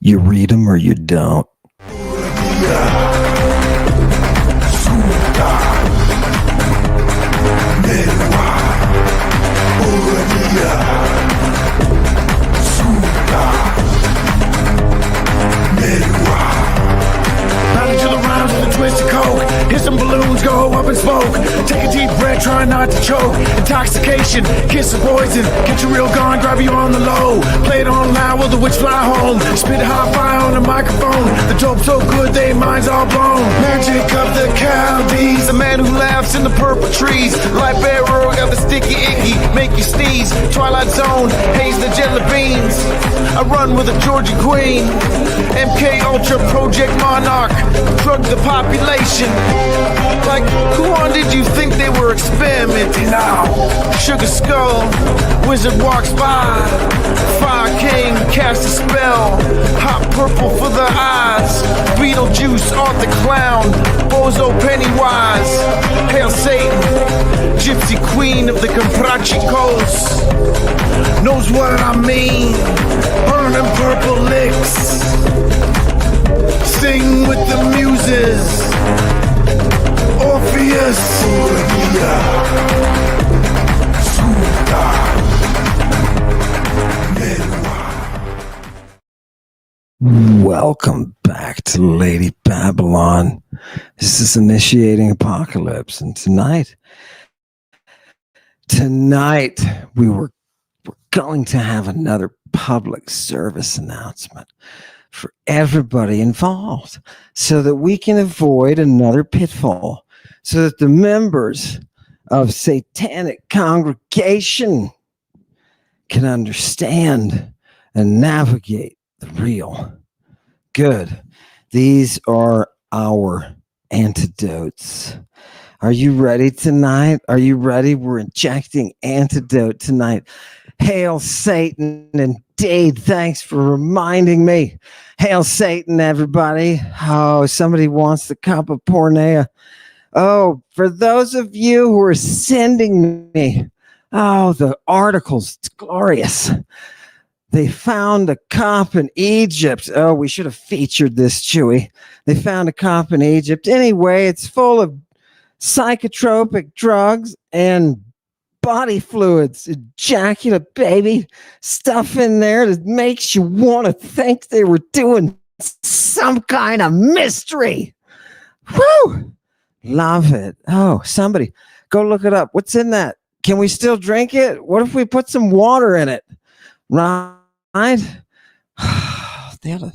You read them or you don't. To the rhymes with a twist of coke. Hit some balloons, go up in smoke. Take a deep breath, try not to choke. Intoxication, kiss of poison. Catch a real gun, grab you on the low. Play it on loud, will the witch fly home? Spit a hot fire on the microphone. The dope so good, they minds all blown. Magic of the Chaldees, the man who laughs in the purple trees. Light bearer, got the sticky icky, make you sneeze. Twilight zone, haze the jelly beans. I run with a Georgia queen. MK Ultra Project Monarch. Drug the population. Like, who on did you think they were experimenting now? Sugar Skull, wizard walks by. Fire King casts a spell. Hot purple for the eyes. Beetlejuice, Arthur Clown. Bozo Pennywise. Hail Satan, Gypsy Queen of the Comprachicos. Knows what I mean. Burning purple licks. Sing with the muses. Orpheus. Welcome back to Lady Babylon. This is Initiating Apocalypse, and tonight we're going to have another public service announcement for everybody involved so that we can avoid another pitfall, so that the members of Satanic Congregation can understand and navigate the real good. These are our antidotes. Are you ready tonight? Are you ready? We're injecting antidote tonight. Hail Satan, indeed. Thanks for reminding me. Hail Satan, everybody. Oh, somebody wants the cup of pornea. Oh, for those of you who are sending me, oh, the articles, it's glorious. They found a cop in Egypt. Oh, we should have featured this, Chewy. They found a cop in Egypt. Anyway, it's full of psychotropic drugs and body fluids, ejaculate, baby, stuff in there that makes you want to think they were doing some kind of mystery. Woo! Love it. Oh, somebody go look it up. What's in that? Can we still drink it? What if we put some water in it? Right? That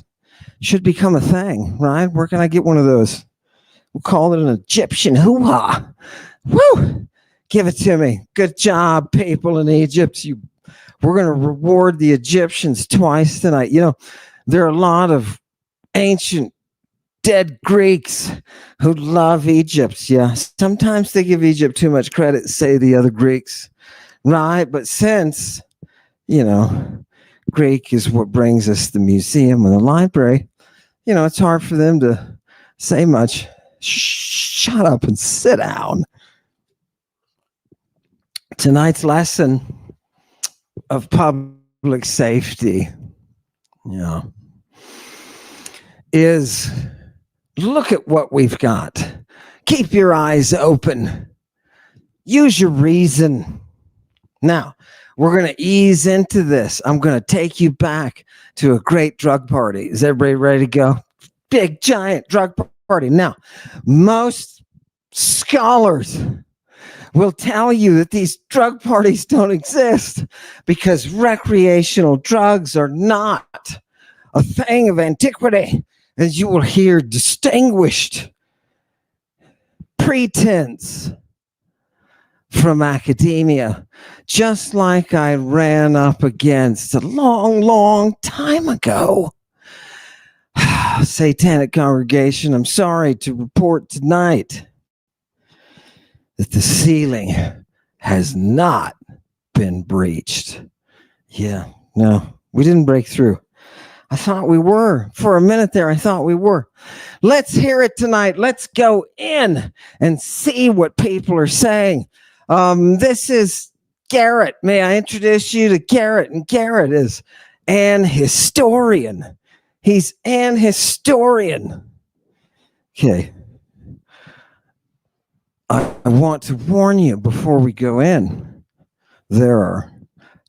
should become a thing, right? Where can I get one of those? We'll call it an Egyptian hoo-ha. Woo! Give it to me. Good job, people in Egypt. We're going to reward the Egyptians twice tonight. You know, there are a lot of ancient dead Greeks who love Egypt. Yeah, sometimes they give Egypt too much credit, say the other Greeks, right? But since, you know, Greek is what brings us the museum and the library, you know, it's hard for them to say much. Shut up and sit down. Tonight's lesson of public safety, is look at what we've got. Keep your eyes open. Use your reason. Now, we're going to ease into this. I'm going to take you back to a great drug party. Is everybody ready to go? Big, giant drug party. Now, most scholars will tell you that these drug parties don't exist because recreational drugs are not a thing of antiquity, as you will hear distinguished pretense from academia, just like I ran up against a long, long time ago. Satanic Congregation, I'm sorry to report tonight that the ceiling has not been breached. Yeah, no, we didn't break through. I thought we were. For a minute there, I thought we were. Let's hear it tonight. Let's go in and see what people are saying. This is Garrett. May I introduce you to Garrett? And Garrett is an historian. He's an historian. Okay. I want to warn you before we go in. There are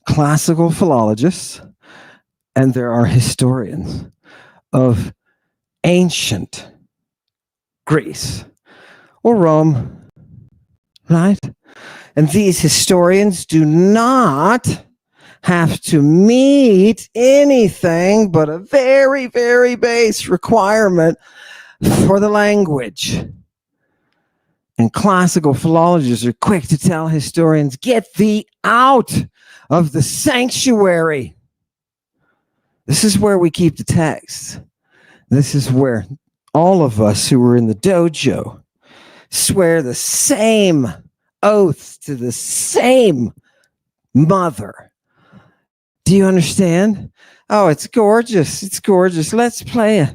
classical philologists and there are historians of ancient Greece or Rome, right? And these historians do not have to meet anything but a very, very base requirement for the language. And classical philologists are quick to tell historians, get thee out of the sanctuary. This is where we keep the text. This is where all of us who are in the dojo swear the same oath to the same mother. Do you understand? Oh, it's gorgeous. It's gorgeous. Let's play it.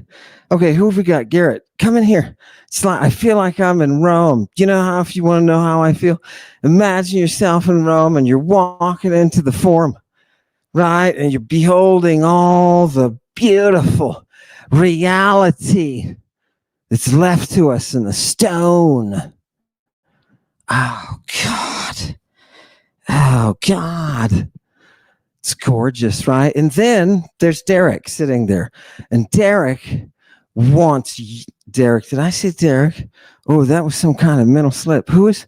Okay, who have we got? Garrett, come in here. It's like I feel like I'm in Rome. You know how, if you want to know how I feel, imagine yourself in Rome and you're walking into the Forum, right? And you're beholding all the beautiful reality that's left to us in the stone. Oh, God. Oh, God. It's gorgeous, right? And then there's Derek sitting there. And Derek wants... Derek, did I say Derek? Oh, that was some kind of mental slip. Who is...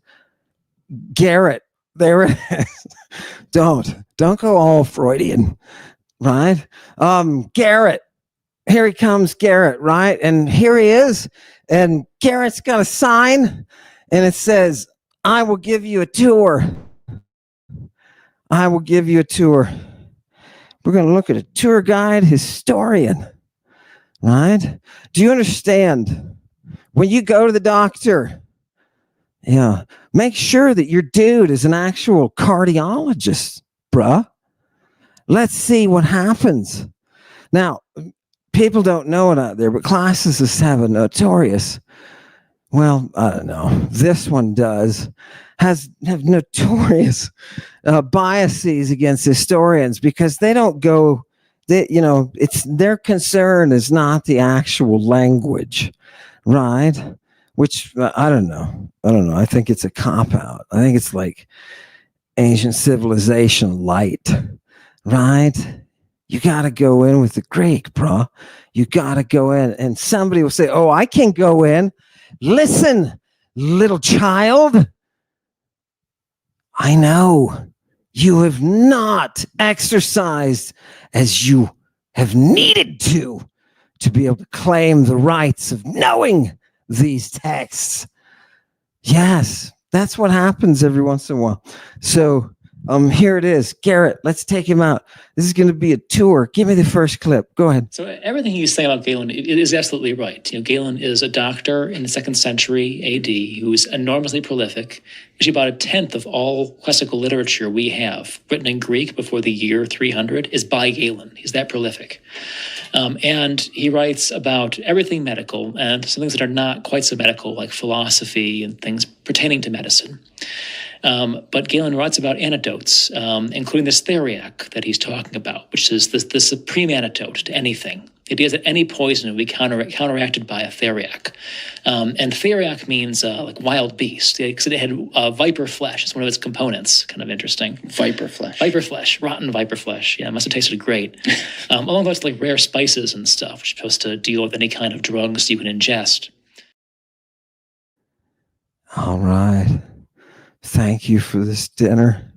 Garrett. There it is. Don't go all Freudian, right? Garrett. Here he comes, Garrett, right? And here he is. And Garrett's got a sign. And it says, I will give you a tour. I will give you a tour. We're going to look at a tour guide historian, right? Do you understand? When you go to the doctor, yeah, make sure that your dude is an actual cardiologist, bruh. Let's see what happens. Now, people don't know it out there, but classicists have a notorious, well, I don't know, this one does, have notorious biases against historians because they don't go, it's their concern is not the actual language, right? Which I don't know. I think it's a cop out. I think it's like ancient civilization light, right? You got to go in with the Greek, bro. You got to go in, and somebody will say, "Oh, I can go in." Listen, little child. I know you have not exercised as you have needed to be able to claim the rights of knowing these texts. Yes, that's what happens every once in a while. So here it is. Garrett, let's take him out. This is going to be a tour. Give me the first clip. Go ahead. So everything you say about Galen it is absolutely right. Galen is a doctor in the 2nd century AD who's enormously prolific. Actually, about a tenth of all classical literature we have written in Greek before the year 300 is by Galen. He's that prolific. And he writes about everything medical and some things that are not quite so medical, like philosophy and things pertaining to medicine. But Galen writes about antidotes, including this theriac that he's talking about, which is the supreme antidote to anything. The idea is that any poison would be counteracted by a theriac. And theriac means like wild beast, because it had viper flesh as one of its components. Kind of interesting. Viper flesh. Viper flesh, rotten viper flesh. Yeah, it must have tasted great. Along with like rare spices and stuff, which is supposed to deal with any kind of drugs you can ingest. All right. Thank you for this dinner.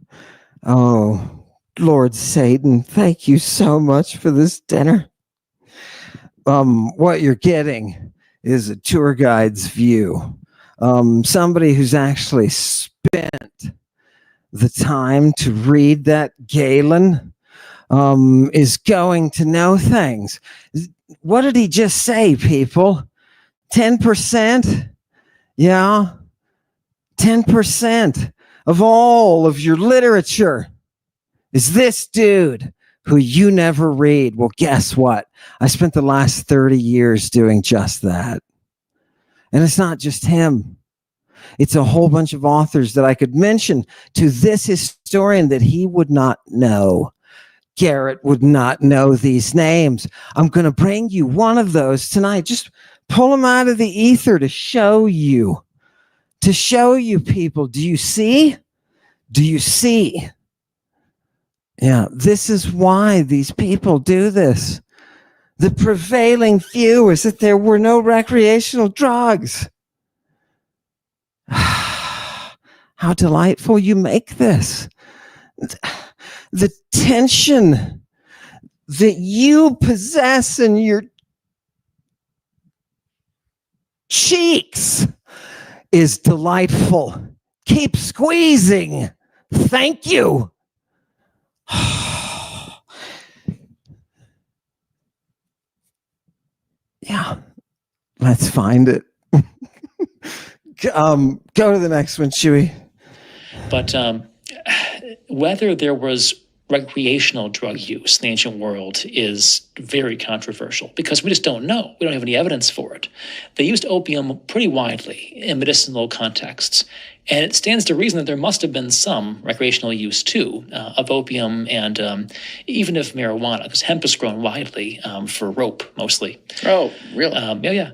Oh, Lord Satan, thank you so much for this dinner. What you're getting is a tour guide's view. Somebody who's actually spent the time to read that Galen is going to know things. What did he just say, people? 10%? Yeah. 10% of all of your literature is this dude who you never read. Well, guess what? I spent the last 30 years doing just that. And it's not just him. It's a whole bunch of authors that I could mention to this historian that he would not know. Garrett would not know these names. I'm going to bring you one of those tonight. Just pull them out of the ether to show you. To show you people. Do you see? Do you see? Yeah, this is why these people do this. The prevailing view is that there were no recreational drugs. How delightful you make this. The tension that you possess in your cheeks is delightful. Keep squeezing. Thank you. Yeah, let's find it. Go to the next one, Chewy. But whether there was recreational drug use in the ancient world is very controversial because we just don't know. We don't have any evidence for it. They used opium pretty widely in medicinal contexts, and it stands to reason that there must have been some recreational use too of opium and even of marijuana, because hemp is grown widely for rope mostly. Oh, really? Yeah.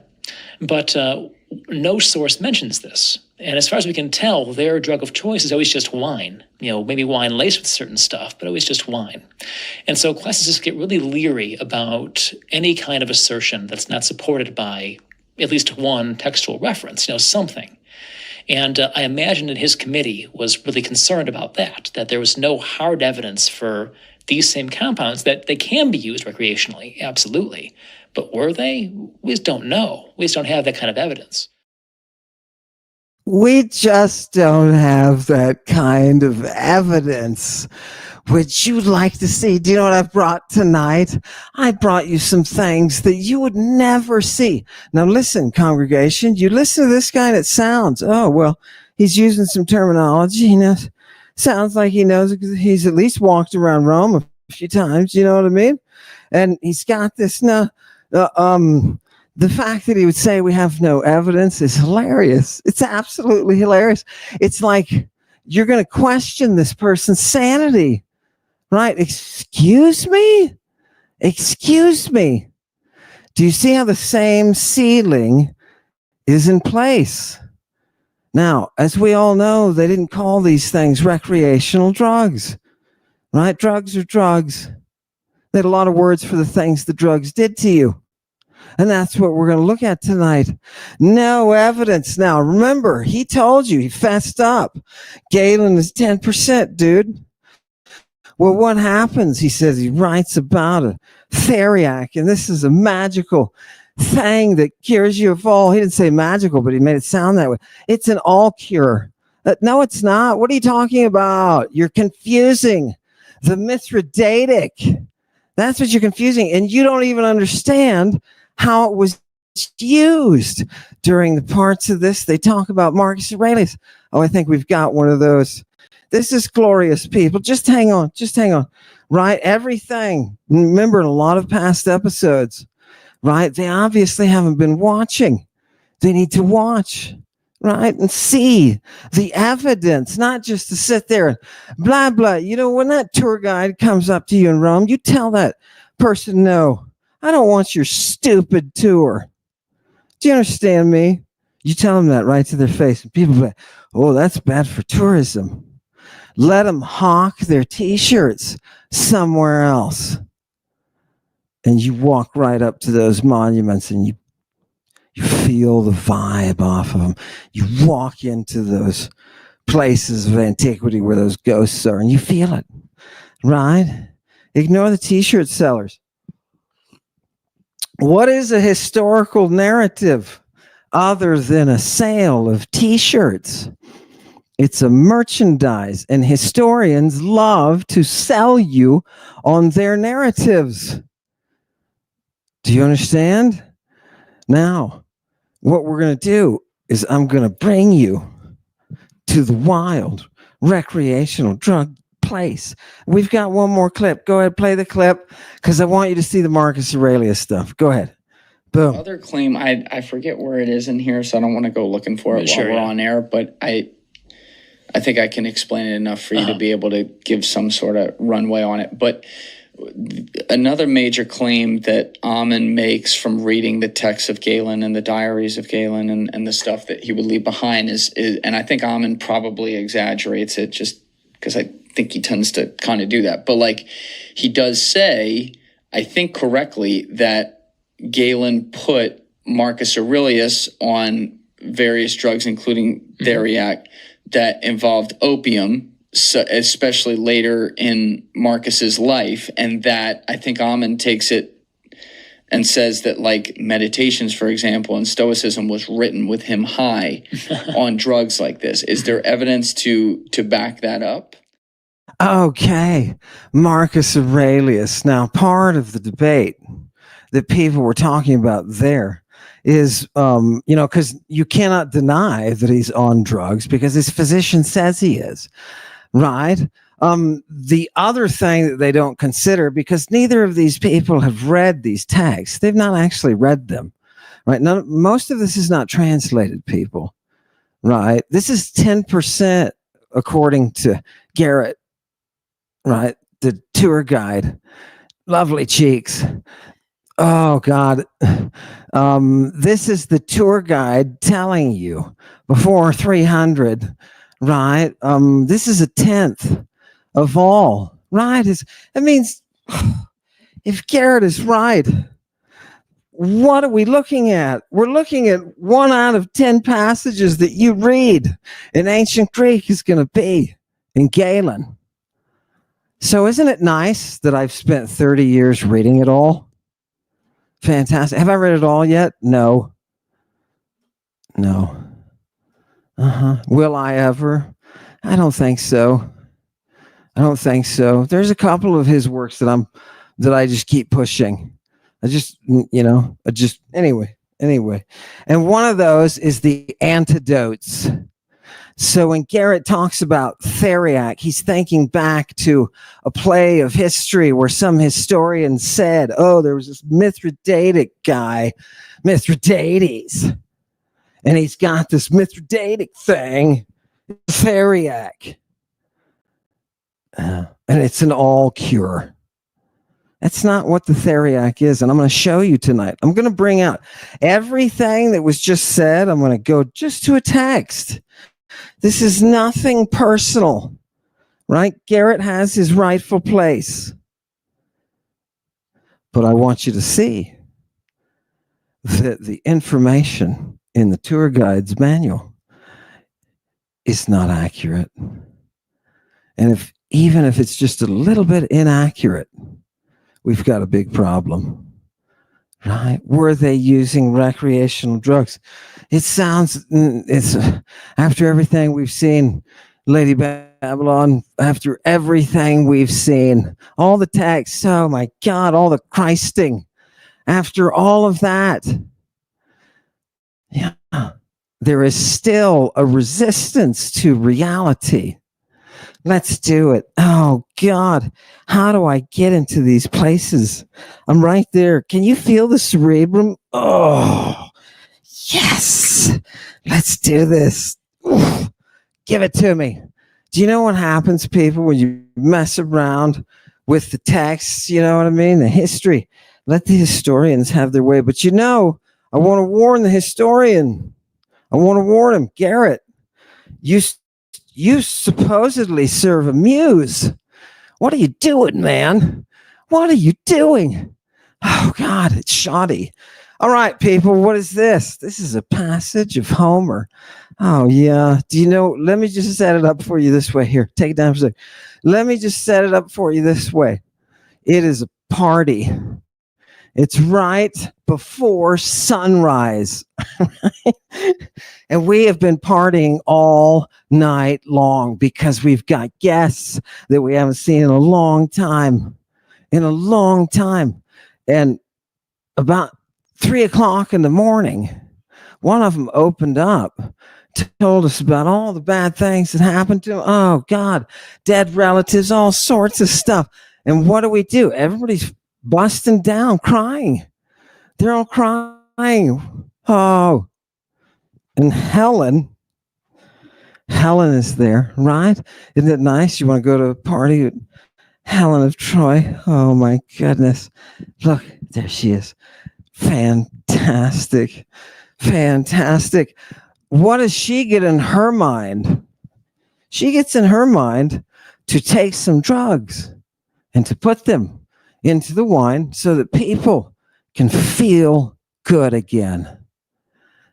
But no source mentions this. And as far as we can tell, their drug of choice is always just wine. Maybe wine laced with certain stuff, but always just wine. And so classicists get really leery about any kind of assertion that's not supported by at least one textual reference, something. And I imagine that his committee was really concerned about that there was no hard evidence for these same compounds, that they can be used recreationally, absolutely. But were they? We just don't know. We just don't have that kind of evidence. We just don't have that kind of evidence. Would you like to see? Do you know what I've brought tonight? I brought you some things that you would never see. Now listen, congregation, you listen to this guy and it sounds, oh, well, he's using some terminology. Sounds like he knows it because he's at least walked around Rome a few times. You know what I mean? And he's got this, the fact that he would say we have no evidence is hilarious. It's absolutely hilarious. It's like you're going to question this person's sanity, right? Excuse me? Excuse me. Do you see how the same ceiling is in place? Now, as we all know, they didn't call these things recreational drugs, right? Drugs are drugs. They had a lot of words for the things the drugs did to you. And that's what we're going to look at tonight. No evidence. Now, remember, he told you, he fessed up. Galen is 10%, dude. Well, what happens? He says he writes about a theriac, and this is a magical thing that cures you of all. He didn't say magical, but he made it sound that way. It's an all cure. No, it's not. What are you talking about? You're confusing the Mithridatic. That's what you're confusing. And you don't even understand how it was used. During the parts of this, they talk about Marcus Aurelius. Oh, I think we've got one of those. This is glorious, people. Just hang on. Right? Everything. Remember, in a lot of past episodes, right? They obviously haven't been watching. They need to watch, right? And see the evidence, not just to sit there and blah, blah. When that tour guide comes up to you in Rome, you tell that person, no, I don't want your stupid tour. Do you understand me? You tell them that right to their face. And people be like, oh, that's bad for tourism. Let them hawk their T-shirts somewhere else. And you walk right up to those monuments and you feel the vibe off of them. You walk into those places of antiquity where those ghosts are and you feel it, right? Ignore the T-shirt sellers. What is a historical narrative other than a sale of T-shirts? It's a merchandise, and historians love to sell you on their narratives. Do you understand? Now, what we're going to do is I'm going to bring you to the wild recreational drug place. We've got one more clip. Go ahead, play the clip, because I want you to see the Marcus Aurelius stuff. Go ahead. Boom. Other claim, I forget where it is in here, so I don't want to go looking for it while we're on air, but I think I can explain it enough for you to be able to give some sort of runway on it. But another major claim that Ammon makes from reading the texts of Galen and the diaries of Galen and the stuff that he would leave behind is, and I think Ammon probably exaggerates it just because I think he tends to kind of do that. But like, he does say, I think correctly, that Galen put Marcus Aurelius on various drugs, including theriac, that involved opium, so especially later in Marcus's life. And that I think Ammon takes it and says that, like, Meditations, for example, and Stoicism was written with him high on drugs like this. Is there evidence to back that up? Okay, Marcus Aurelius. Now, part of the debate that people were talking about there is, because you cannot deny that he's on drugs because his physician says he is, right? The other thing that they don't consider, because neither of these people have read these texts, they've not actually read them, right? Most of this is not translated, people, right? This is 10% according to Garrett, right? The tour guide, lovely cheeks. Oh God. This is the tour guide telling you before 300, right? This is a 10th of all, right? It means if Garrett is right, what are we looking at? We're looking at 1 out of 10 passages that you read in ancient Greek is going to be in Galen. So isn't it nice that I've spent 30 years reading it all? Fantastic. Have I read it all yet? No. Will I ever? I don't think so. There's a couple of his works that I just keep pushing. Anyway. And one of those is the antidotes. So when Garrett talks about theriac, he's thinking back to a play of history where some historian said, oh, there was this Mithridatic guy, Mithridates, and he's got this Mithridatic thing, theriac, and it's an all cure. That's not what the theriac is, and I'm going to show you tonight. I'm going to bring out everything that was just said. I'm going to go just to a text. This is nothing personal, right? Garrett has his rightful place. But I want you to see that the information in the tour guide's manual is not accurate. And even if it's just a little bit inaccurate, we've got a big problem. Right? Were they using recreational drugs? It's after everything we've seen, Lady Babylon, after everything we've seen, all the texts, oh my God, all the Christing, after all of that, yeah, there is still a resistance to reality. Let's do it. Oh God, how do I get into these places? I'm right there. Can you feel the cerebrum? Oh, yes. Let's do this. Oof. Give it to me. Do you know what happens, people, when you mess around with the texts? You know what I mean? The history. Let the historians have their way. But I want to warn the historian. I want to warn him. Garrett, you supposedly serve a muse. What are you doing, man? What are you doing? Oh, God, it's shoddy. All right, people, what is this? This is a passage of Homer. Oh, yeah. Do you know? Let me just set it up for you this way. Here, take it down for a second. Let me just set it up for you this way. It is a party. It's right before sunrise. And we have been partying all night long because we've got guests that we haven't seen in a long time. And about 3:00 in the morning, one of them opened up, told us about all the bad things that happened to him. Oh, God, dead relatives, all sorts of stuff. And what do? Everybody's busting down, crying. They're all crying. Oh, and Helen is there, right? Isn't it nice? You want to go to a party with Helen of Troy. Oh my goodness. Look, there she is. Fantastic. Fantastic. What does she get in her mind? She gets in her mind to take some drugs and to put them into the wine so that people can feel good again.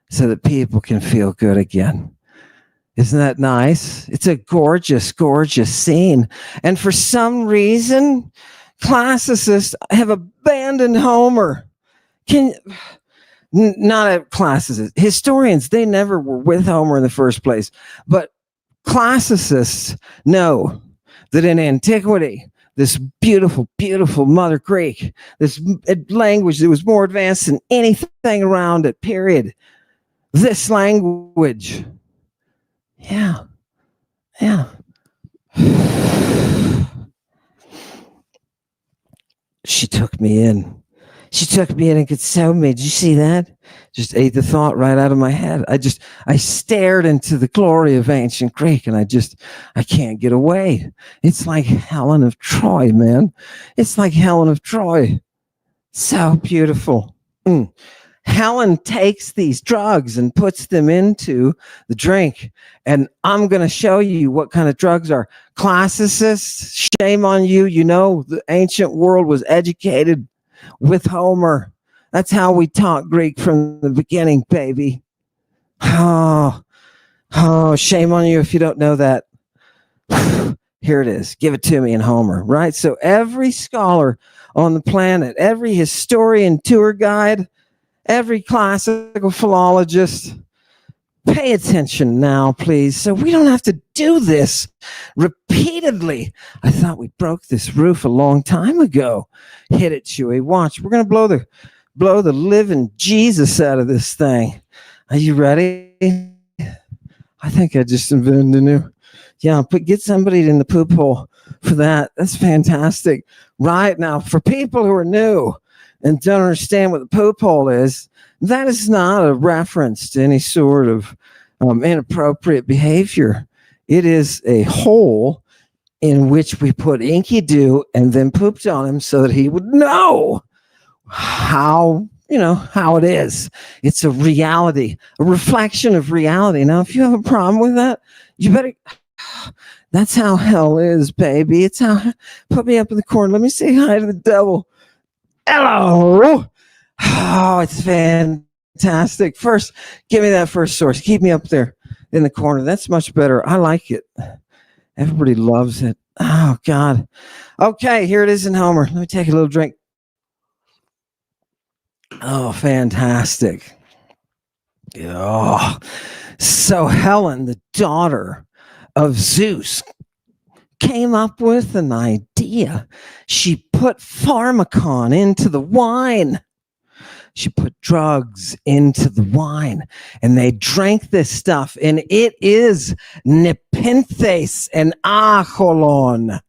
So that people can feel good again. Isn't that nice? It's a gorgeous, gorgeous scene. And for some reason, classicists have abandoned Homer. Not a classicist. Historians, they never were with Homer in the first place. But classicists know that in antiquity, this beautiful, beautiful Mother Greek, this language that was more advanced than anything around it, period. This language. Yeah. She took me in. She took me in and consumed me. Did you see that? Just ate the thought right out of my head. I stared into the glory of ancient Greek and I can't get away. It's like Helen of Troy, man. It's like Helen of Troy. So beautiful. Helen takes these drugs and puts them into the drink. And I'm going to show you what kind of drugs are. Classicists, shame on you. You know, the ancient world was educated with Homer. That's how we taught Greek from the beginning, baby. Oh, shame on you if you don't know that. Here it is. Give it to me in Homer, right? So every scholar on the planet, every historian, tour guide, every classical philologist, pay attention now, please, so we don't have to do this repeatedly. I thought we broke this roof a long time ago. Hit it, Chewy. Watch. We're going to blow the living Jesus out of this thing. Are you ready? I think I just invented a new. Yeah, get somebody in the poop hole for that. That's fantastic. Right now, for people who are new and don't understand what the poop hole is, that is not a reference to any sort of inappropriate behavior. It is a hole in which we put Inky Doo and then pooped on him so that he would know how it is. It's a reality, a reflection of reality. Now, if you have a problem with that, you better. That's how hell is, baby. It's how. Put me up in the corner. Let me say hi to the devil. Hello. Oh, it's fantastic. First, give me that first source. Keep me up there in the corner. That's much better. I like it. Everybody loves it. Oh, God. Okay, here it is in Homer. Let me take a little drink. Oh, fantastic. Oh, so Helen, the daughter of Zeus, came up with an idea. She put pharmacon into the wine. She put drugs into the wine, and they drank this stuff, and it is nepenthes and acholon.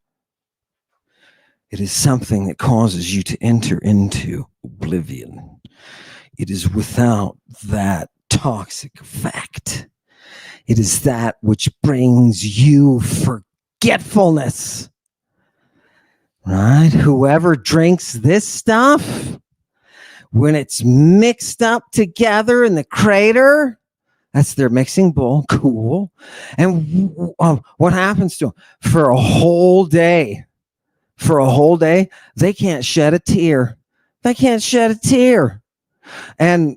It is something that causes you to enter into oblivion. It is without that toxic effect. It is that which brings you forgetfulness. Right? Whoever drinks this stuff, when it's mixed up together in the crater, that's their mixing bowl. Cool. And what happens to them? For a whole day, they can't shed a tear. They can't shed a tear. And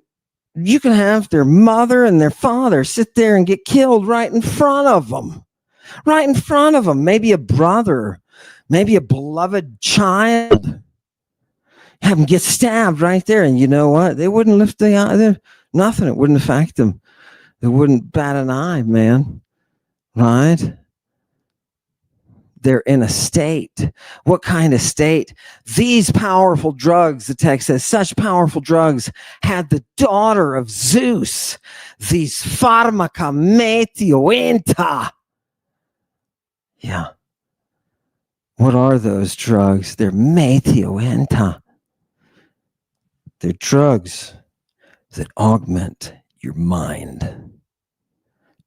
you can have their mother and their father sit there and get killed right in front of them. Right in front of them. Maybe a brother, maybe a beloved child. Have them get stabbed right there. And you know what? They wouldn't lift the eye. Nothing. It wouldn't affect them. They wouldn't bat an eye, man. Right? They're in a state. What kind of state? These powerful drugs, the text says, such powerful drugs had the daughter of Zeus. These pharmaca metioenta. Yeah. What are those drugs? They're metioenta. They're drugs that augment your mind.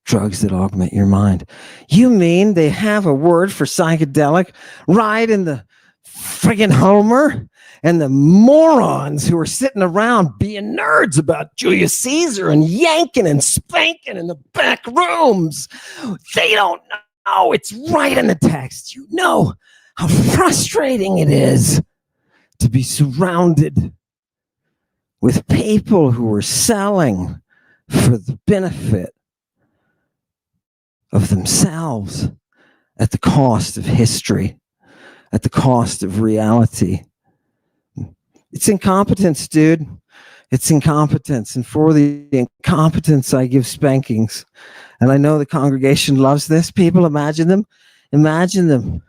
Drugs that augment your mind. You mean they have a word for psychedelic right in the friggin' Homer and the morons who are sitting around being nerds about Julius Caesar and yanking and spanking in the back rooms. They don't know. It's right in the text. You know how frustrating it is to be surrounded with people who are selling for the benefit of themselves at the cost of history, at the cost of reality. It's incompetence, dude. It's incompetence. And for the incompetence, I give spankings. And I know the congregation loves this. People, imagine them. Imagine them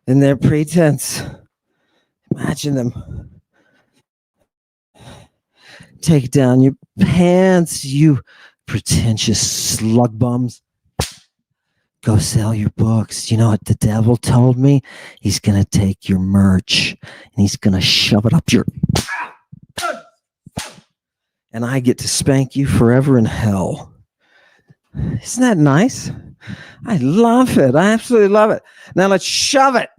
in their pretense. Imagine them. Take down your pants, you pretentious slug bums. Go sell your books. You know what the devil told me? He's going to take your merch and he's going to shove it up your... And I get to spank you forever in hell. Isn't that nice? I love it. I absolutely love it. Now let's shove it.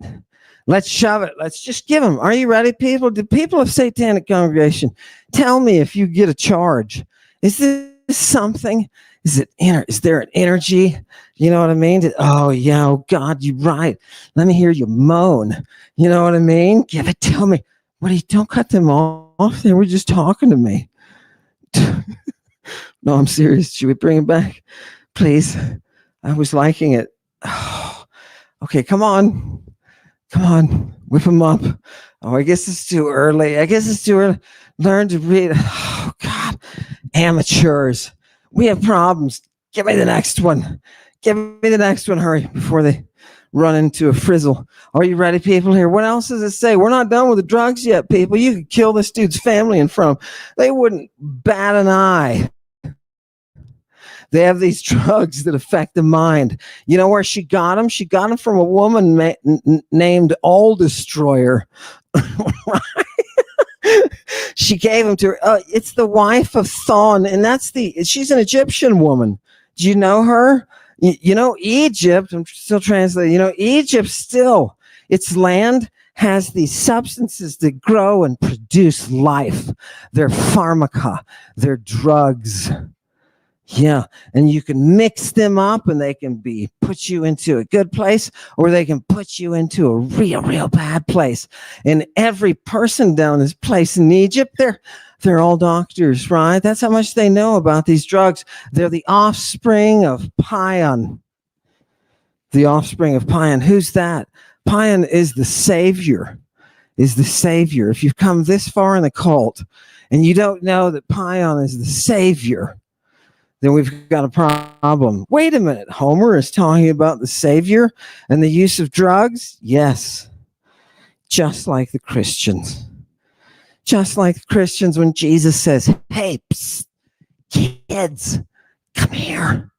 Let's shove it. Let's just give them. Are you ready, people? The people of Satanic Congregation, tell me if you get a charge. Is this something? Is there an energy? You know what I mean? Oh, yeah. Oh, God, you're right. Let me hear you moan. You know what I mean? Give it to me. Don't cut them off. They were just talking to me. No, I'm serious. Should we bring it back? Please. I was liking it. Oh, okay, come on. Come on. Whip them up. Oh, I guess it's too early. Learn to read. Oh, God. Amateurs. We have problems. Give me the next one. Hurry, before they run into a frizzle. Are you ready, people, here? What else does it say? We're not done with the drugs yet, people. You could kill this dude's family in front of them. They wouldn't bat an eye. They have these drugs that affect the mind. You know where she got them? She got them from a woman named All Destroyer. She gave them to her. It's the wife of Thon, and she's an Egyptian woman. Do you know her? You know, Egypt, I'm still translating, Egypt still, its land has these substances that grow and produce life. They're pharmaca, they're drugs. Yeah, and you can mix them up and they can put you into a good place or they can put you into a real bad place. And every person down this place in Egypt, they're all doctors, right? That's how much they know about these drugs. They're the offspring of Pion. Who's that? Pion is the savior. If you've come this far in the cult and you don't know that Pion is the savior, then we've got a problem. Wait a minute. Homer is talking about the savior and the use of drugs? Yes. Just like the Christians. When Jesus says, hey, psst, kids, come here.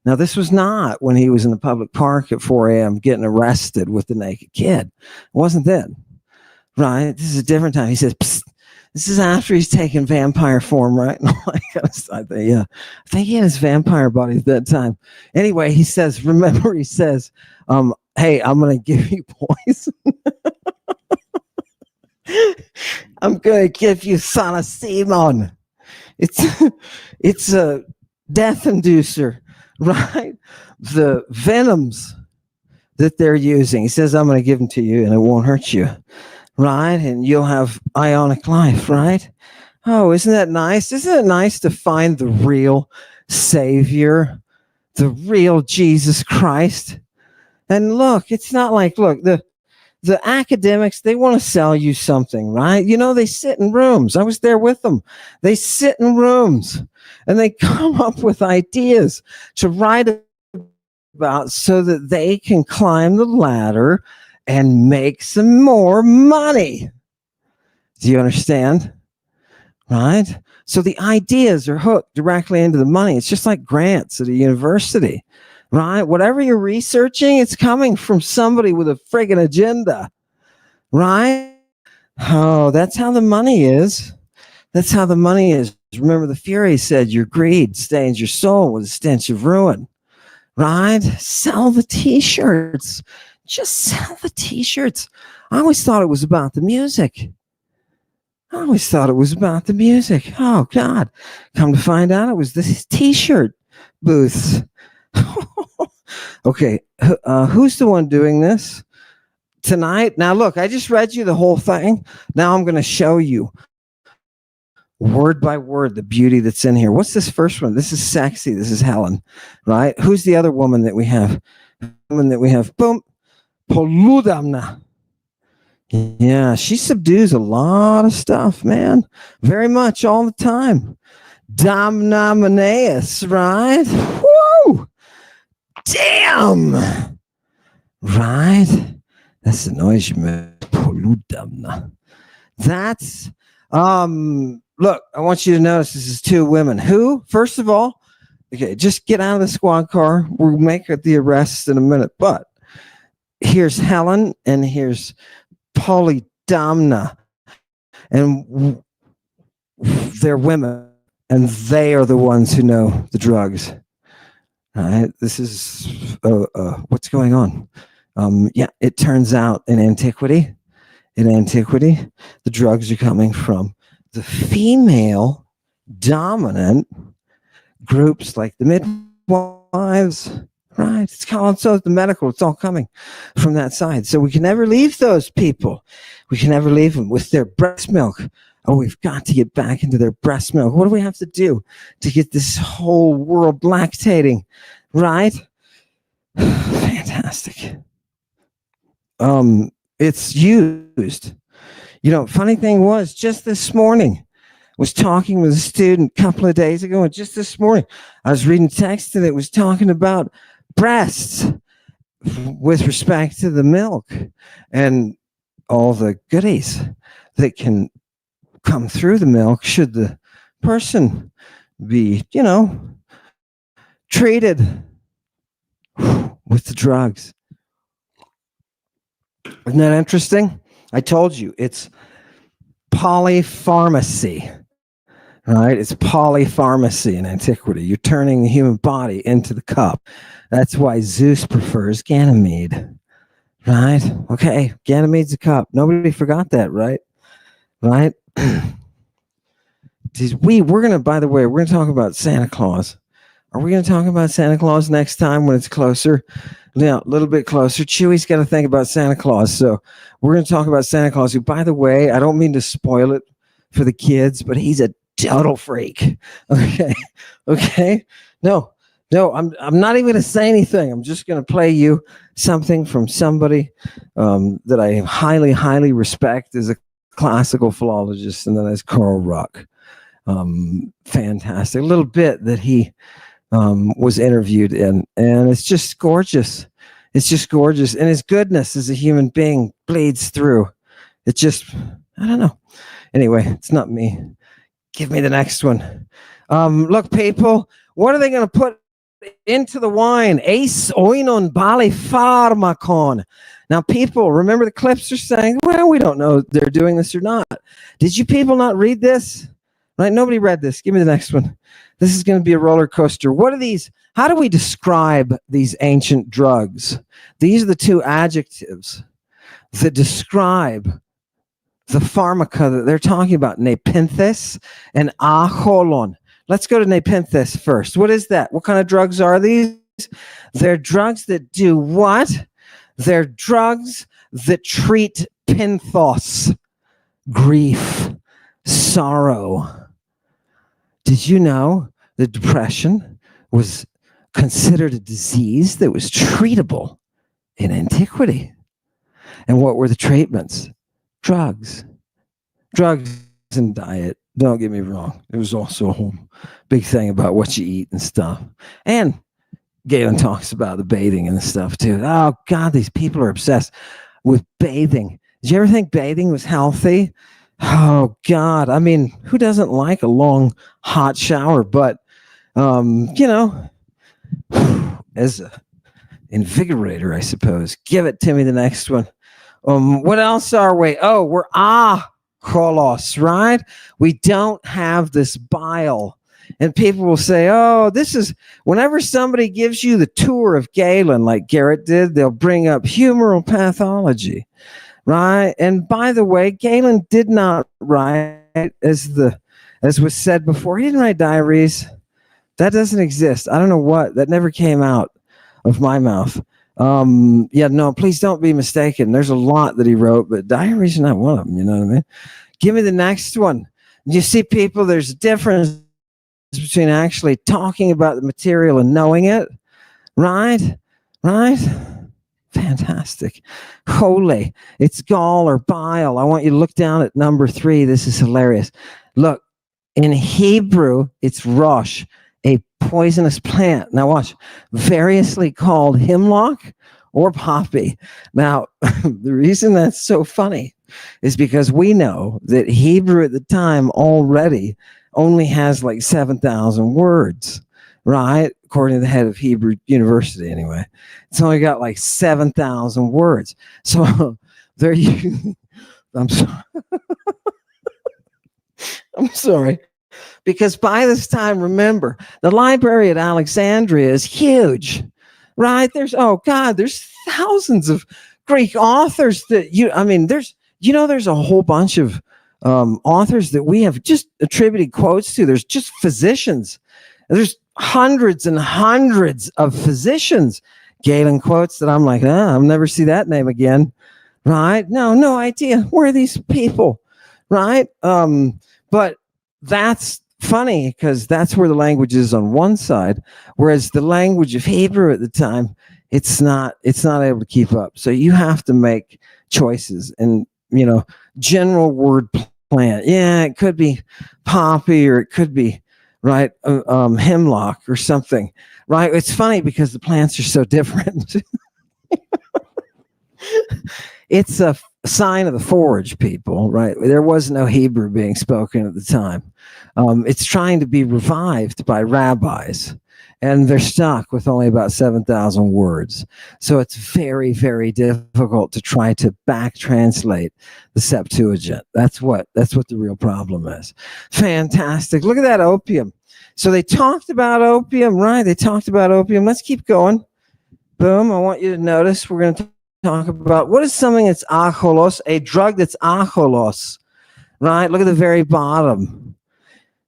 Now, this was not when he was in the public park at 4 a.m. getting arrested with the naked kid. It wasn't then, right? This is a different time. He says, psst. This is after he's taken vampire form, right? I think he had his vampire body at that time. Anyway, he says, hey, I'm going to give you poison. I'm going to give you Simon. It's a death inducer, right? The venoms that they're using. He says, I'm going to give them to you and it won't hurt you. Right? And you'll have ionic life, right? Oh, isn't that nice? Isn't it nice to find the real Savior, the real Jesus Christ? And look, it's not like, the academics, they want to sell you something, right? They sit in rooms. I was there with them. They sit in rooms and they come up with ideas to write about so that they can climb the ladder and make some more money. Do you understand? Right? So the ideas are hooked directly into the money. It's just like grants at a university, right? Whatever you're researching, it's coming from somebody with a friggin' agenda, right? Oh, that's how the money is. Remember, the Fury said, your greed stains your soul with a stench of ruin, right? Sell the t-shirts. Just sell the t-shirts. I always thought it was about the music. I always thought it was about the music. Oh, God. Come to find out, it was this t-shirt booths. Okay. Who's the one doing this tonight? Now, look, I just read you the whole thing. Now I'm going to show you word by word the beauty that's in here. What's this first one? This is sexy. This is Helen, right? Who's the other woman that we have? Boom. Poludamna. Yeah, she subdues a lot of stuff, man. Very much all the time. Damnameneus, right? Woo! Damn! Right? That's the noise you make. Poludamna. That's, look, I want you to notice this is two women. Who? First of all, okay, just get out of the squad car. We'll make the arrests in a minute. But here's Helen and here's Polydamna, and they're women, and they are the ones who know the drugs. All right, this is what's going on. Yeah, it turns out in antiquity, the drugs are coming from the female dominant groups like the midwives. Right. It's called, so the medical, it's all coming from that side. So we can never leave those people. We can never leave them with their breast milk. Oh, we've got to get back into their breast milk. What do we have to do to get this whole world lactating? Right? Fantastic. It's used. You know, funny thing was, just this morning, was talking with a student a couple of days ago, and just this morning, I was reading text and it was talking about breasts with respect to the milk and all the goodies that can come through the milk should the person be, you know, treated with the drugs. Isn't that interesting? I told you, it's polypharmacy. Right? It's polypharmacy in antiquity. You're turning the human body into the cup. That's why Zeus prefers Ganymede. Right? Okay, Ganymede's a cup. Nobody forgot that, right? Right? We're gonna, by the way, we're gonna talk about Santa Claus. Are we gonna talk about Santa Claus next time when it's closer? Yeah, a little bit closer. Chewy's got to think about Santa Claus. So we're gonna talk about Santa Claus, who, by the way, I don't mean to spoil it for the kids, but he's a total freak. Okay. No, I'm not even gonna say anything. I'm just gonna play you something from somebody that I highly respect as a classical philologist, and that is Carl Ruck. Fantastic. A little bit that he was interviewed in, and it's just gorgeous. It's just gorgeous, and his goodness as a human being bleeds through. It just, I don't know. Anyway, it's not me. Give me the next one. Look, people, what are they going to put into the wine? Ace oinon polypharmacon. Now, people, remember the clips are saying, well, we don't know if they're doing this or not. Did you people not read this? Right? Nobody read this. Give me the next one. This is going to be a roller coaster. What are these? How do we describe these ancient drugs? These are the two adjectives that describe the pharmaca that they're talking about, Nepenthes and acholon. Let's go to Nepenthes first. What is that? What kind of drugs are these? They're drugs that do what? They're drugs that treat penthos, grief, sorrow. Did you know that depression was considered a disease that was treatable in antiquity? And what were the treatments? Drugs and diet. Don't get me wrong. There was also a whole big thing about what you eat and stuff. And Galen talks about the bathing and the stuff too. Oh God, these people are obsessed with bathing. Did you ever think bathing was healthy? Oh God. I mean, who doesn't like a long hot shower? But you know, as an invigorator, I suppose. Give it to me, the next one. What else are we? Oh, we're cholos, right? We don't have this bile. And people will say, oh, this is, whenever somebody gives you the tour of Galen, like Garrett did, they'll bring up humoral pathology. right? And by the way, Galen did not write, as was said before, he didn't write diaries. That doesn't exist. I don't know what, that never came out of my mouth. Yeah, no, please don't be mistaken. There's a lot that he wrote, but diaries are not one of them. You know what I mean? Give me the next one. You see, people, there's a difference between actually talking about the material and knowing it, right? Right? Fantastic. Holy. It's gall or bile. I want you to look down at number 3. This is hilarious. Look, in Hebrew, it's rosh, a poisonous plant. Now watch, variously called hemlock or poppy. Now, the reason that's so funny is because we know that Hebrew at the time already only has like 7,000 words, right? According to the head of Hebrew University, anyway. It's only got like 7,000 words. So there you, I'm sorry. I'm sorry. Because by this time, remember, the library at Alexandria is huge, right? There's thousands of Greek authors there's a whole bunch of authors that we have just attributed quotes to. There's just physicians. There's hundreds and hundreds of physicians. Galen quotes that I'm like, I'll never see that name again, right? No idea. Where are these people, right? But that's funny because that's where the language is on one side, whereas the language of Hebrew at the time, it's not able to keep up. So you have to make choices, and general word plant. Yeah, it could be poppy, or it could be right hemlock or something. Right? It's funny because the plants are so different. It's a sign of the forge, people, right? There was no Hebrew being spoken at the time. It's trying to be revived by rabbis, and they're stuck with only about 7,000 words. So it's very, very difficult to try to back translate the Septuagint. That's what the real problem is. Fantastic. Look at that opium. So they talked about opium, right? They talked about opium. Let's keep going. Boom. I want you to notice we're going to talk about what is something that's acholos, a drug that's acholos, right? Look at the very bottom.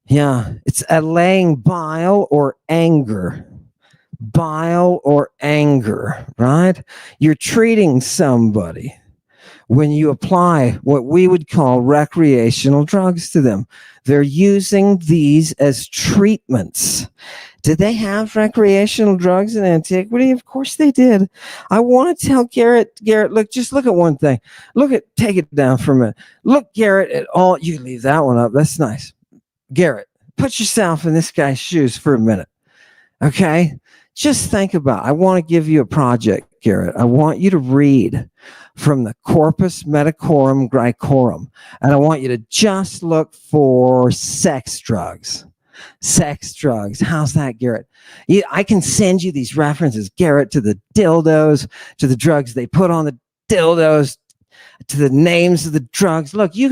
Yeah, it's allaying bile or anger. Bile or anger, right? You're treating somebody when you apply what we would call recreational drugs to them. They're using these as treatments. Did they have recreational drugs in antiquity? Of course they did. I want to tell Garrett, look, just look at one thing. Take it down for a minute. Look, Garrett, at all. You leave that one up. That's nice. Garrett, put yourself in this guy's shoes for a minute. Okay? Just think about it. I want to give you a project, Garrett. I want you to read from the Corpus Medicorum Graecorum, and I want you to just look for sex drugs. Sex drugs. How's that, Garrett? I can send you these references, Garrett, to the dildos, to the drugs they put on the dildos, to the names of the drugs. Look, you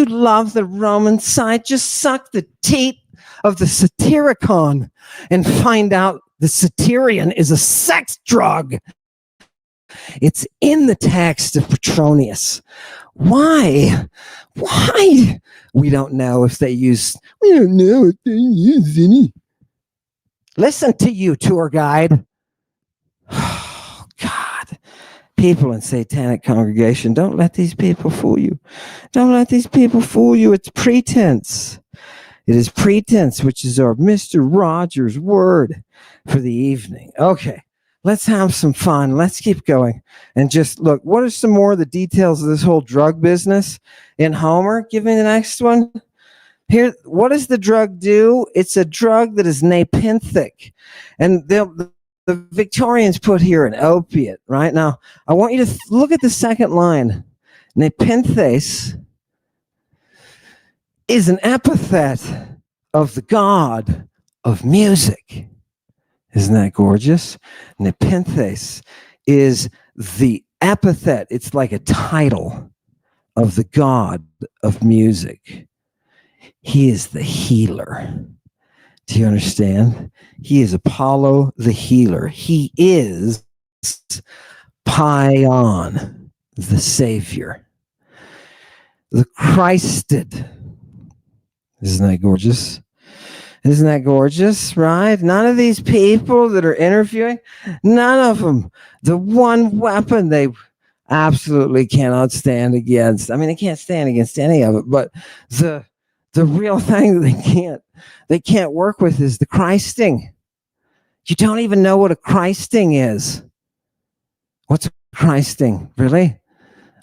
love the Roman side. Just suck the teat of the Satyricon and find out the Satyrian is a sex drug. It's in the text of Petronius. Why? We don't know if they use any. Listen to you, tour guide. Oh, God. People in satanic congregation, don't let these people fool you. Don't let these people fool you. It's pretense. It is pretense, which is our Mr. Rogers word for the evening. Okay. Let's have some fun. Let's keep going and just look. What are some more of the details of this whole drug business in Homer? Give me the next one. Here, what does the drug do? It's a drug that is nepenthic. And the Victorians put here an opiate, right? Now, I want you to look at the second line. Nepenthes is an epithet of the god of music. Isn't that gorgeous? Nepenthes is the epithet. It's like a title of the god of music. He is the healer. Do you understand? He is Apollo the healer. He is Pion, the Savior, the Christed. Isn't that gorgeous? Isn't that gorgeous, right? None of these people that are interviewing, none of them, the one weapon they absolutely cannot stand against. I mean, they can't stand against any of it, but the real thing that they can't work with is the Christing. You don't even know what a Christing is. What's a Christing? Really?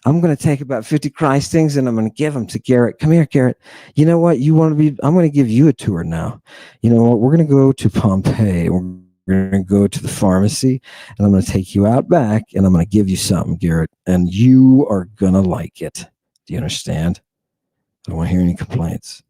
I'm going to take about 50 Christings and I'm going to give them to Garrett. Come here, Garrett. You know what? You want to be, I'm going to give you a tour now. You know what? We're going to go to Pompeii. We're going to go to the pharmacy and I'm going to take you out back and I'm going to give you something, Garrett, and you are going to like it. Do you understand? I don't want to hear any complaints.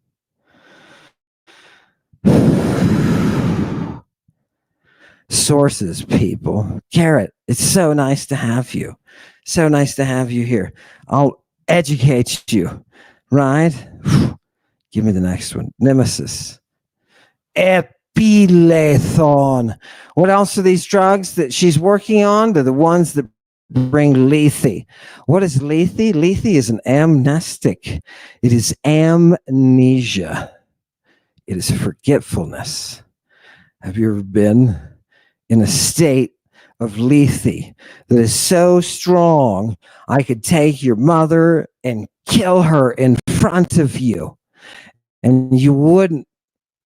Sources, people. Garrett, it's so nice to have you. So nice to have you here. I'll educate you, right? Give me the next one. Nemesis. Epilethon. What else are these drugs that she's working on? They're the ones that bring lethe. What is lethe? Lethe is an amnestic. It is amnesia. It is forgetfulness. Have you ever been in a state of lethe that is so strong, I could take your mother and kill her in front of you, and you wouldn't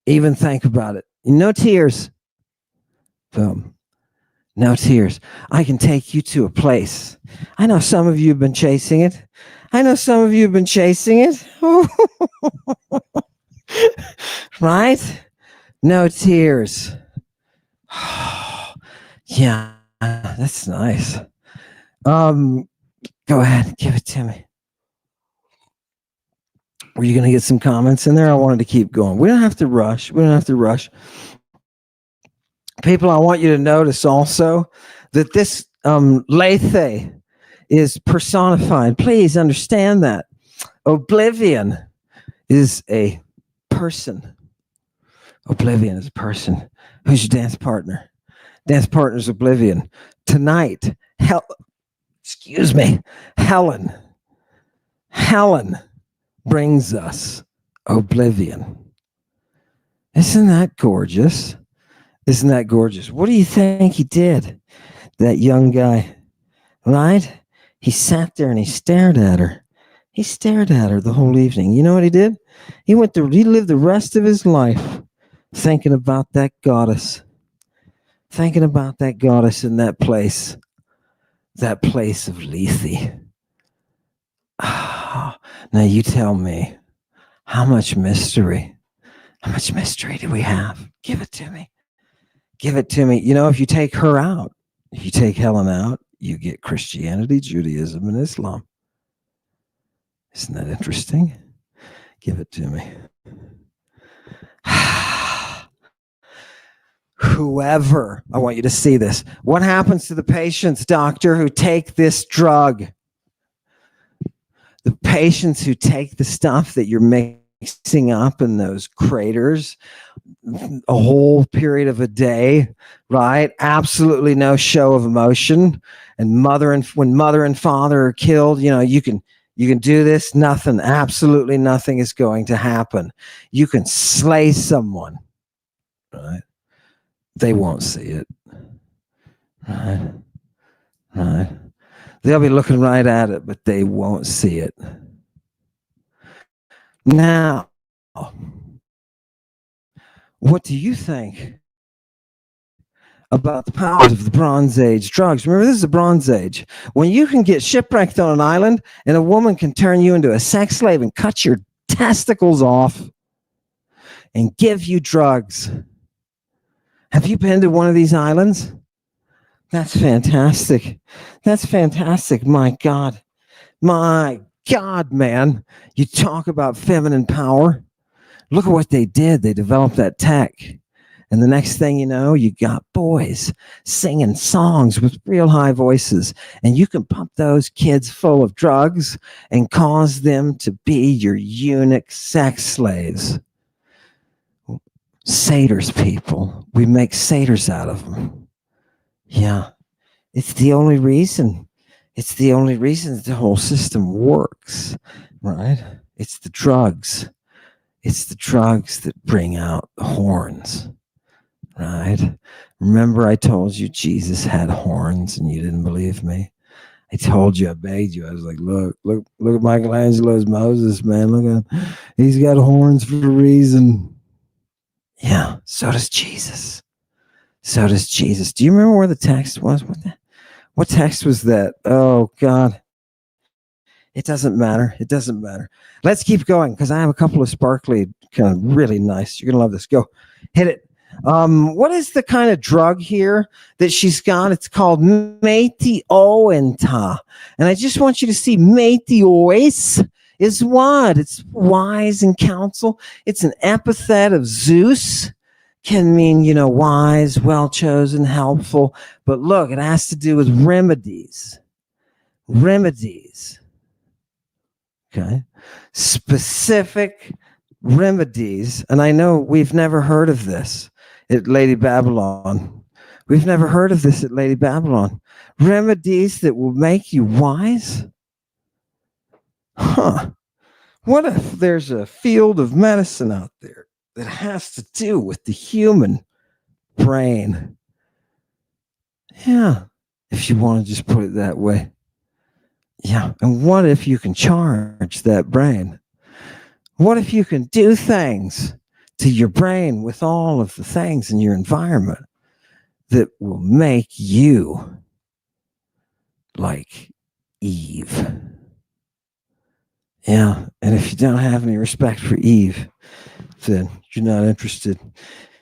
even think about it? No tears. Boom. No tears. I can take you to a place. I know some of you have been chasing it. Right? No tears. Yeah, that's nice. Go ahead, give it to me. Were you going to get some comments in there? I wanted to keep going. We don't have to rush. People, I want you to notice also that this lethe is personified. Please understand that. Oblivion is a person. Oblivion is a person. Who's your dance partner? Dance partner's Oblivion. Tonight, Helen brings us Oblivion. Isn't that gorgeous? What do you think he did? That young guy, right? He sat there and he stared at her. He stared at her the whole evening. You know what he did? He lived the rest of his life thinking about that goddess. Thinking about that goddess in that place of lethe. Now you tell me, how much mystery do we have? Give it to me. You know, if you take her out, if you take Helen out, you get Christianity, Judaism, and Islam. Isn't that interesting? Give it to me. Whoever, I want you to see this. What happens to the patients, doctor, who take this drug? The patients who take the stuff that you're mixing up in those craters, a whole period of a day, right? Absolutely no show of emotion. And when mother and father are killed, you know, you can do this. Nothing, absolutely nothing is going to happen. You can slay someone, right? They won't see it. Right. They'll be looking right at it, but they won't see it. Now, what do you think about the powers of the Bronze Age drugs? Remember, this is the Bronze Age. When you can get shipwrecked on an island and a woman can turn you into a sex slave and cut your testicles off and give you drugs. Have you been to one of these islands? That's fantastic. My God, man. You talk about feminine power. Look at what they did. They developed that tech. And the next thing you know, you got boys singing songs with real high voices. And you can pump those kids full of drugs and cause them to be your eunuch sex slaves. Satyrs, people. We make satyrs out of them. Yeah. It's the only reason It's the only reason that the whole system works, right? It's the drugs. It's the drugs that bring out the horns, right? Remember, I told you Jesus had horns and you didn't believe me? I told you, I begged you. I was like, look at Michelangelo's Moses, man. Look at him. He's got horns for a reason. Yeah, so does Jesus. So does Jesus. Do you remember where the text was? What text was that? Oh, God. It doesn't matter. It doesn't matter. Let's keep going because I have a couple of sparkly, kind of really nice. You're going to love this. Go. Hit it. What is the kind of drug here that she's got? It's called Meteoenta. And I just want you to see Meteois is what? It's wise and counsel. It's an epithet of Zeus. Can mean, wise, well-chosen, helpful. But look, it has to do with remedies. Remedies. Okay. Specific remedies. And I know we've never heard of this at Lady Babylon. We've never heard of this at Lady Babylon. Remedies that will make you wise? Huh. What if there's a field of medicine out there that has to do with the human brain? Yeah. If you want to just put it that way. Yeah. And what if you can charge that brain? What if you can do things to your brain with all of the things in your environment that will make you like Eve? Yeah. And if you don't have any respect for Eve, then you're not interested.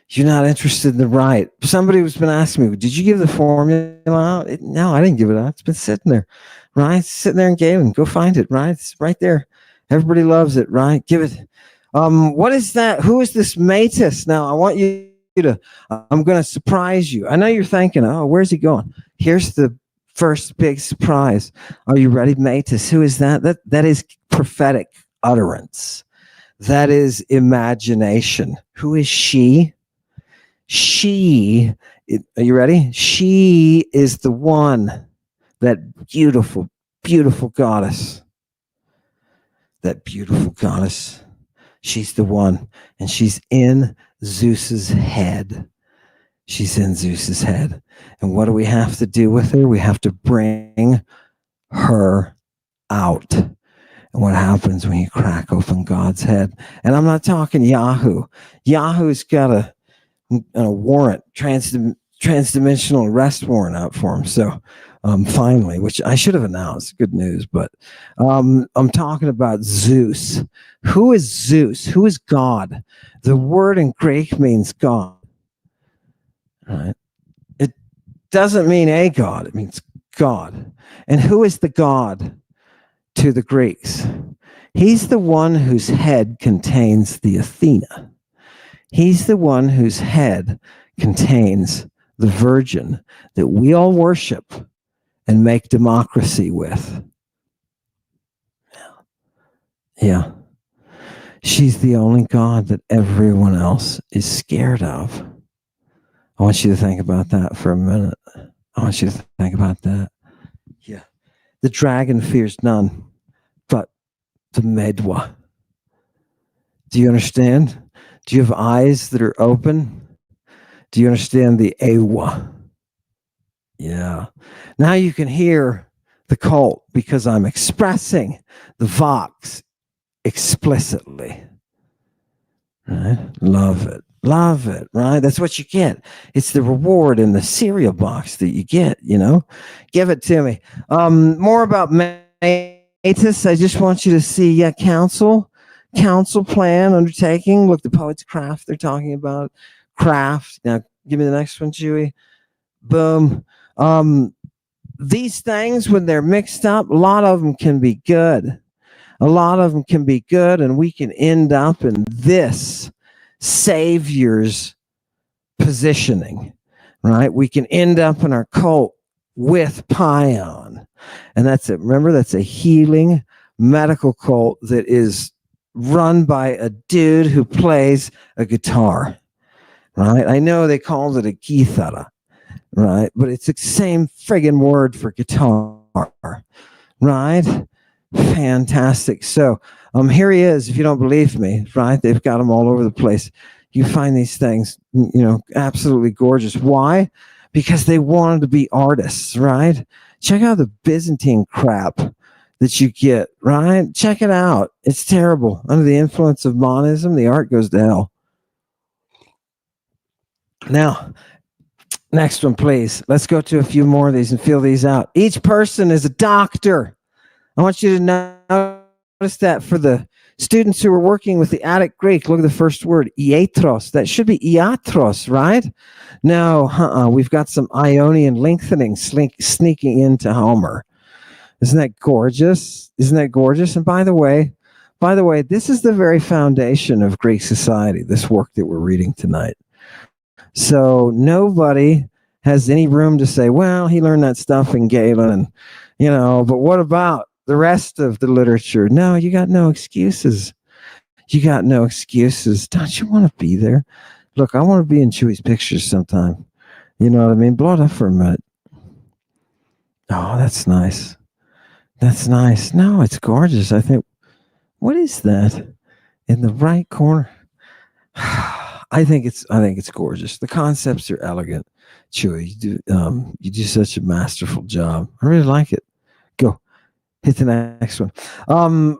You're not interested in the right. Somebody was been asking me, did you give the formula out? No, I didn't give it out. It's been sitting there, right? It's sitting there in Galen. Go find it, right? It's right there. Everybody loves it, right? Give it. What is that? Who is this Matus? Now, I want you to, I'm going to surprise you. I know you're thinking, oh, where's he going? Here's the first big surprise. Are you ready, Matus? Who is that? That is prophetic utterance. That is imagination. Who is she? She, are you ready? She is the one, that beautiful, beautiful goddess. That beautiful goddess. She's the one, and she's in Zeus's head. She's in Zeus's head. And what do we have to do with her? We have to bring her out. And what happens when you crack open God's head? And I'm not talking Yahoo. Yahoo's got a warrant, transdimensional arrest warrant out for him. So finally, which I should have announced, good news, but I'm talking about Zeus. Who is Zeus? Who is God? The word in Greek means God. All right. It doesn't mean a God, it means God. And who is the God to the Greeks? He's the one whose head contains the Athena. He's the one whose head contains the virgin that we all worship and make democracy with. Yeah. She's the only God that everyone else is scared of. I want you to think about that for a minute. I want you to think about that. Yeah. The dragon fears none but the Medwa. Do you understand? Do you have eyes that are open? Do you understand the Ewa? Yeah. Now you can hear the cult because I'm expressing the Vox explicitly. Right? Love it. Love it, right? That's what you get. It's the reward in the cereal box that you get, Give it to me. More about Matus. I just want you to see council plan, undertaking. Look, the poet's craft they're talking about. Craft. Now, give me the next one, Chewy. Boom. These things, when they're mixed up, a lot of them can be good. A lot of them can be good, and we can end up in this Savior's positioning, right? We can end up in our cult with Pion. And that's it. Remember, that's a healing medical cult that is run by a dude who plays a guitar, right? I know they called it a guitarra, right? But it's the same friggin' word for guitar. right? Fantastic. So here he is. If you don't believe me, right? They've got them all over the place. You find these things, absolutely gorgeous. Why? Because they wanted to be artists, right? Check out the Byzantine crap that you get, right? Check it out. It's terrible. Under the influence of monism, the art goes to hell. Now, next one, please. Let's go to a few more of these and feel these out. Each person is a doctor. I want you to notice that for the students who are working with the Attic Greek, look at the first word, iatros. That should be iatros, right? No, we've got some Ionian lengthening sneaking into Homer. Isn't that gorgeous? Isn't that gorgeous? And by the way, this is the very foundation of Greek society, this work that we're reading tonight. So nobody has any room to say, well, he learned that stuff in Galen, but what about the rest of the literature? No, you got no excuses. You got no excuses. Don't you want to be there? Look, I want to be in Chewy's pictures sometime. You know what I mean? Blow it up for a minute. Oh, that's nice. That's nice. No, it's gorgeous. I think, what is that in the right corner? I think it's gorgeous. The concepts are elegant. Chewy, you do such a masterful job. I really like it. Go. Hit the next one.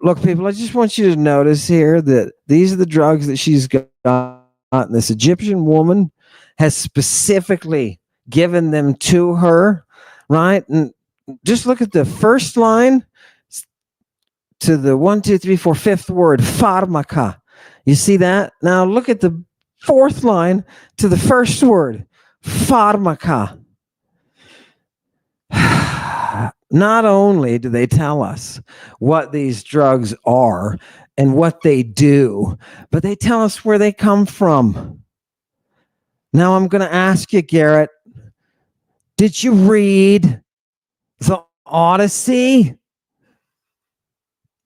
Look, people, I just want you to notice here that these are the drugs that she's got. This Egyptian woman has specifically given them to her, right? And just look at the first line to the 1, 2, 3, 4, fifth word, pharmaca. You see that? Now look at the fourth line to the first word, pharmaca. Not only do they tell us what these drugs are and what they do, but they tell us where they come from. Now I'm going to ask you, Garrett, did you read the Odyssey?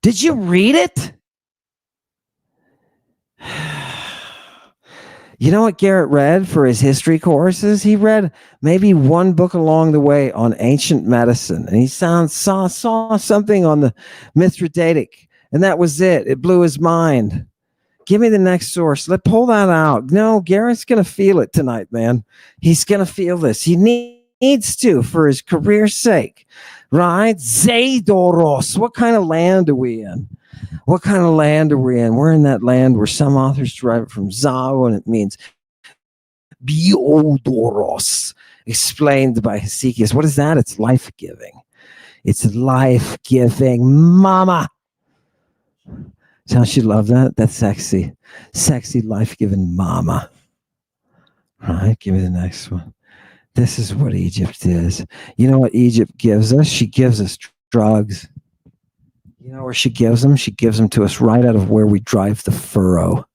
Did you read it? You know what Garrett read for his history courses? He read maybe one book along the way on ancient medicine, and he saw something on the Mithridatic, and that was it. It blew his mind. Give me the next source. Let's pull that out. No, Garrett's going to feel it tonight, man. He's going to feel this. He needs to for his career's sake, right? Zaidoros. What kind of land are we in? What kind of land are we in? We're in that land where some authors derive it from Zao, and it means Biodoros, explained by Hesychius. What is that? It's life-giving. It's life-giving. Mama. Don't you love that? That's sexy. Sexy, life-giving mama. All right, give me the next one. This is what Egypt is. You know what Egypt gives us? She gives us drugs. You know where she gives them? She gives them to us right out of where we drive the furrow.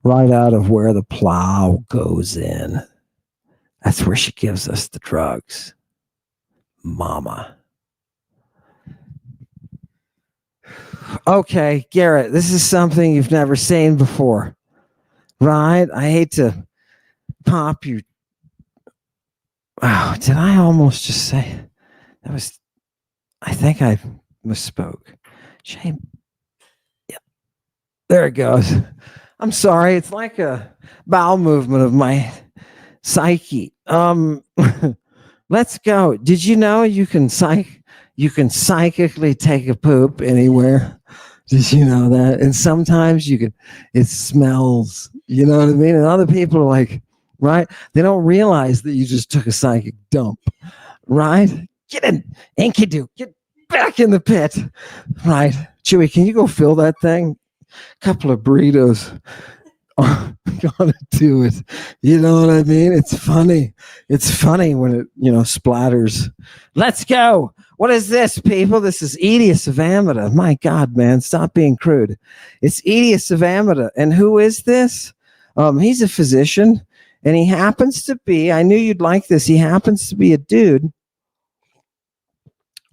Right out of where the plow goes in. That's where she gives us the drugs. Mama. Okay, Garrett, this is something you've never seen before. Right? I hate to pop you. Wow, did I almost just say that was, I think I misspoke. Shame. Yeah. There it goes. I'm sorry. It's like a bowel movement of my psyche. Let's go. Did you know you can psychically take a poop anywhere? Did you know that? And sometimes it smells, you know what I mean? And other people are like, right? They don't realize that you just took a psychic dump, right? Get in, Enkidu, get back in the pit, right? Chewy, can you go fill that thing? Couple of burritos. Oh, gotta do it. You know what I mean? It's funny. It's funny when it, splatters. Let's go. What is this, people? This is Aetius of Amida. My God, man, stop being crude. It's Aetius of Amida. And who is this? He's a physician, and he happens to be, I knew you'd like this, he happens to be a dude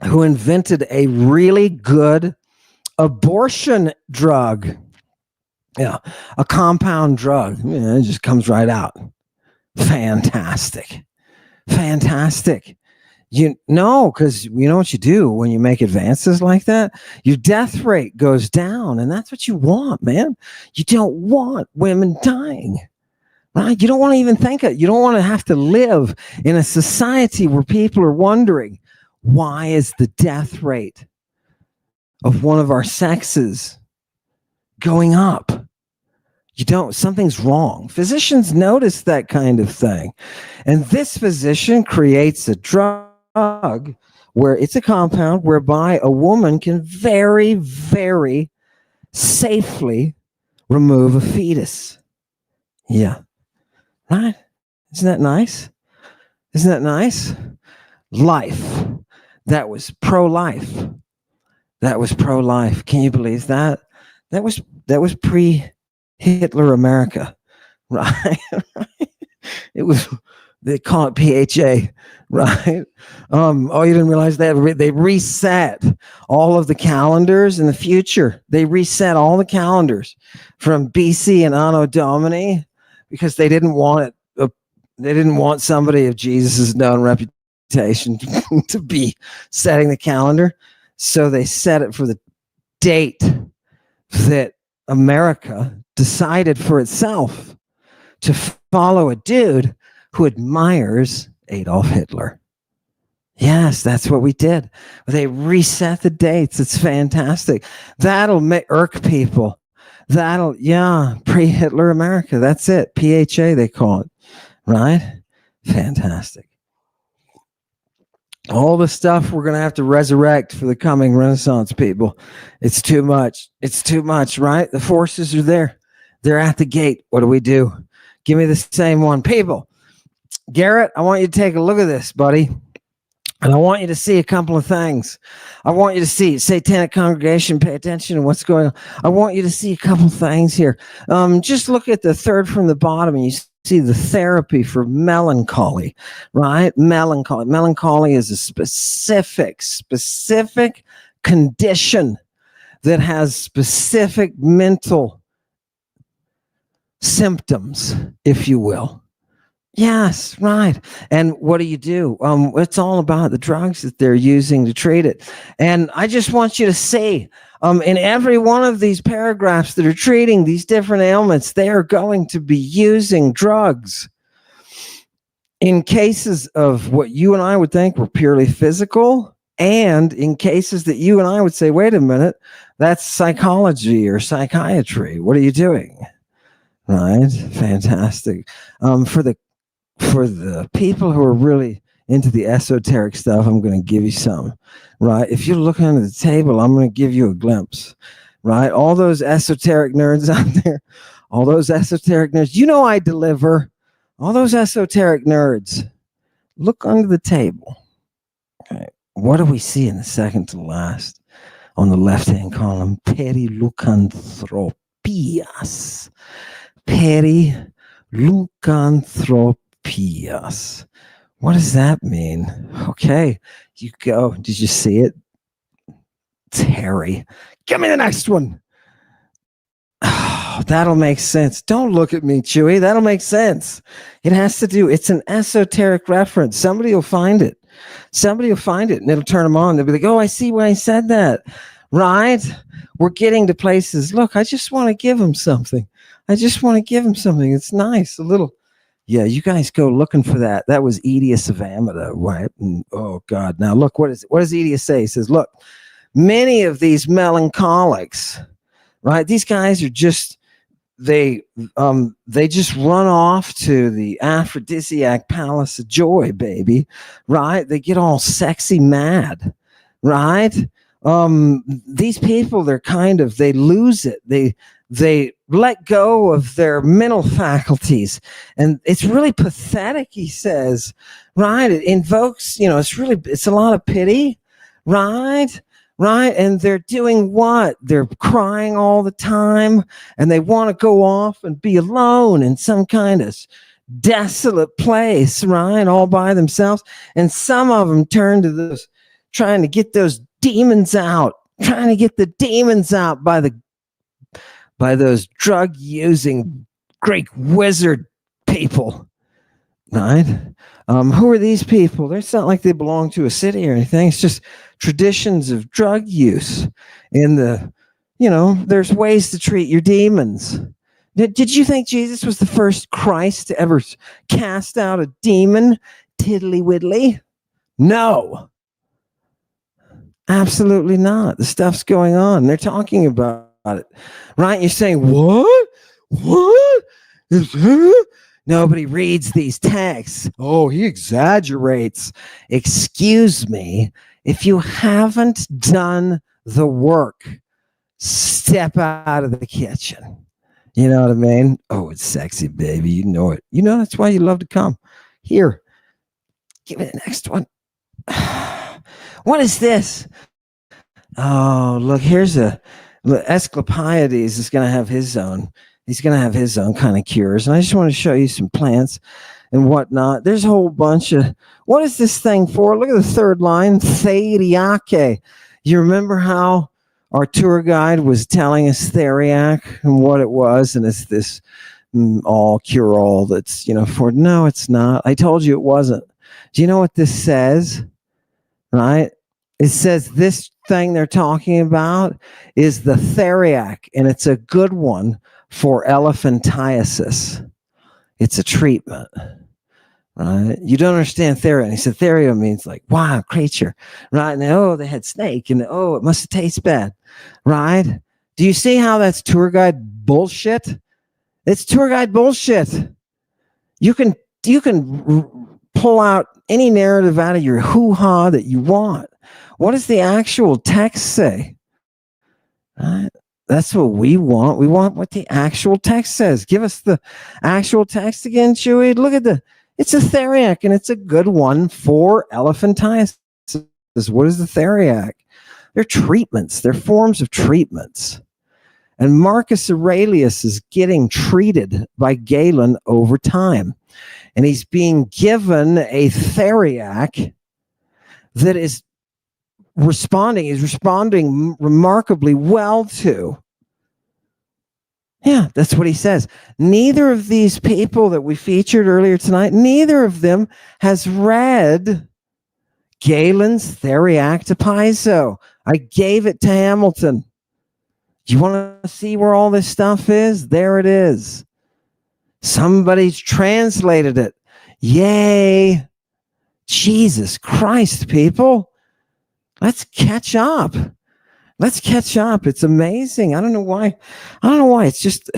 who invented a really good abortion drug. Yeah, a compound drug. It just comes right out. Fantastic. Fantastic. You know, because you know what you do when you make advances like that? Your death rate goes down, and that's what you want, man. You don't want women dying, right? You don't want to even think it. You don't want to have to live in a society where people are wondering, why is the death rate of one of our sexes going up? You don't, something's wrong. Physicians notice that kind of thing. And this physician creates a drug where it's a compound whereby a woman can very, very safely remove a fetus. Yeah. Right? Isn't that nice? Isn't that nice? Life. That was pro-life. That was pro-life. Can you believe that? That was pre-Hitler America. Right? It was, they call it PHA, right? Oh, you didn't realize that? They reset all of the calendars in the future. They reset all the calendars from BC and Anno Domini because they didn't want it. They didn't want somebody of Jesus' known reputation to be setting the calendar. So they set it for the date that America decided for itself to follow a dude who admires Adolf Hitler. Yes, that's what we did. They reset the dates. It's fantastic. That'll irk people. Pre-Hitler America. That's it. PHA, they call it. Right? Fantastic. All the stuff we're going to have to resurrect for the coming Renaissance people. It's too much. It's too much, right? The forces are there. They're at the gate. What do we do? Give me the same one. People, Garrett, I want you to take a look at this, buddy. And I want you to see a couple of things. I want you to see Satanic Congregation, pay attention to what's going on. I want you to see a couple of things here. Just look at the third from the bottom and you see the therapy for melancholy, right? Melancholy. Melancholy is a specific condition that has specific mental symptoms, if you will. Yes, right. And what do? It's all about the drugs that they're using to treat it. And I just want you to see, in every one of these paragraphs that are treating these different ailments, they are going to be using drugs. In cases of what you and I would think were purely physical, and in cases that you and I would say, wait a minute, that's psychology or psychiatry. What are you doing? Right? Fantastic. For the people who are really into the esoteric stuff, I'm going to give you some, right? If you look under the table, I'm going to give you a glimpse, right? All those esoteric nerds out there, all those esoteric nerds, I deliver. All those esoteric nerds, look under the table. Okay. What do we see in the second to last on the left-hand column? Perilucanthropias. Perilucanthropias. What does that mean? Okay, you go. Did you see it? Terry, give me the next one. Oh, that'll make sense. Don't look at me, Chewy. That'll make sense. It has to do. It's an esoteric reference. Somebody will find it. And it'll turn them on. They'll be like, oh, I see why I said that. Right? We're getting to places. Look, I just want to give them something. It's nice. A little. Yeah, you guys go looking for that. That was Aetius of Amida, right? And, oh, God. Now, look, what does Aetius say? He says, look, many of these melancholics, right? These guys are just, they just run off to the aphrodisiac palace of joy, baby, right? They get all sexy mad, right? These people, they lose it. They let go of their mental faculties. And it's really pathetic, he says, right? It invokes, it's a lot of pity, right? Right? And they're doing what? They're crying all the time, and they want to go off and be alone in some kind of desolate place, right? All by themselves. And some of them turn to those, trying to get those demons out, by those drug-using Greek wizard people. right? Who are these people? It's not like they belong to a city or anything. It's just traditions of drug use. In the, there's ways to treat your demons. Did you think Jesus was the first Christ to ever cast out a demon? Tiddly widdly? No, absolutely not. The stuff's going on. They're talking about it, right? You're saying, what? What? Nobody reads these texts. Oh, he exaggerates. Excuse me. If you haven't done the work, step out of the kitchen. You know what I mean? Oh, it's sexy, baby. You know it. That's why you love to come. Here, give me the next one. What is this? Oh, look, here's Asclepiades is going to have his own. He's going to have his own kind of cures. And I just want to show you some plants and whatnot. There's a whole bunch of, what is this thing for? Look at the third line, theriac. You remember how our tour guide was telling us theriac and what it was? And it's this all cure-all that's, for, no, it's not. I told you it wasn't. Do you know what this says? Right? It says this thing they're talking about is the theriac, and it's a good one for elephantiasis. It's a treatment, right? You don't understand theria. And he said theria means like wild creature, right? And they had snake, and it must have tasted bad, right? Do you see how that's tour guide bullshit? It's tour guide bullshit. You can pull out any narrative out of your hoo-ha that you want. What does the actual text say? Right? That's what we want. We want what the actual text says. Give us the actual text again, Chewy. Look at it's a theriac, and it's a good one for elephantiasis. What is the theriac? They're treatments. They're forms of treatments. And Marcus Aurelius is getting treated by Galen over time. And he's being given a theriac that is responding remarkably well to. Yeah, that's what he says. Neither of these people that we featured earlier tonight, neither of them has read Galen's Theriac to Piso. I gave it to Hamilton. Do you want to see where all this stuff is? There it is. Somebody's translated it. Yay. Jesus Christ, people. Let's catch up. It's amazing. I don't know why. It's just,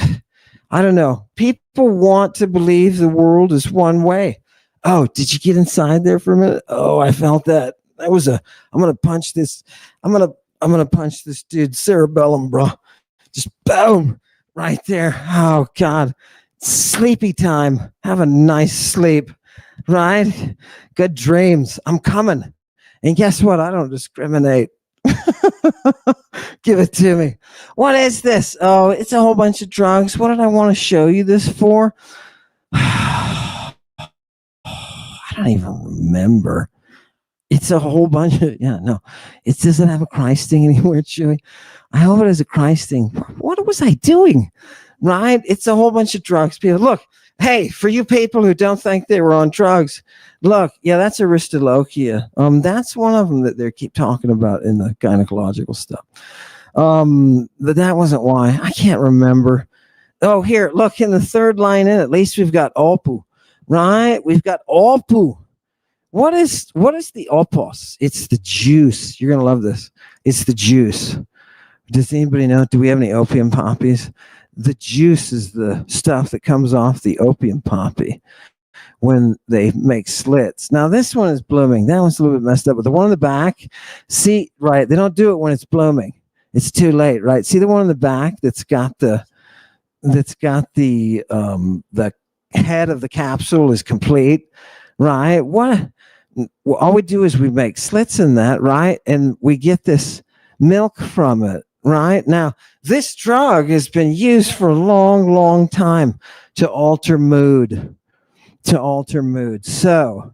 I don't know. People want to believe the world is one way. Oh, did you get inside there for a minute? Oh, I felt that. I'm going to punch this. I'm going to punch this dude's cerebellum, bro. Just boom, right there. Oh, God. Sleepy time. Have a nice sleep, right? Good dreams. I'm coming. And guess what? I don't discriminate. Give it to me. What is this? Oh, it's a whole bunch of drugs. What did I want to show you this for? I don't even remember. It's a whole bunch of, it doesn't have a Christing anywhere, Chewy. I hope it has a Christing. What was I doing? Right? It's a whole bunch of drugs. People, look, hey, for you people who don't think they were on drugs, look, yeah, that's Aristolochia. That's one of them that they keep talking about in the gynecological stuff. But that wasn't why. I can't remember. Oh, here, look, in the third line in, at least we've got Opu, right? We've got Opu. What is the opos? It's the juice. You're gonna love this. It's the juice. Does anybody know? Do we have any opium poppies? The juice is the stuff that comes off the opium poppy when they make slits. Now this one is blooming. That one's a little bit messed up, but the one in the back, see, right? They don't do it when it's blooming. It's too late, right? See the one in the back that's got the head of the capsule is complete, right? All we do is we make slits in that, right? And we get this milk from it, right? Now, this drug has been used for a long, long time to alter mood. So,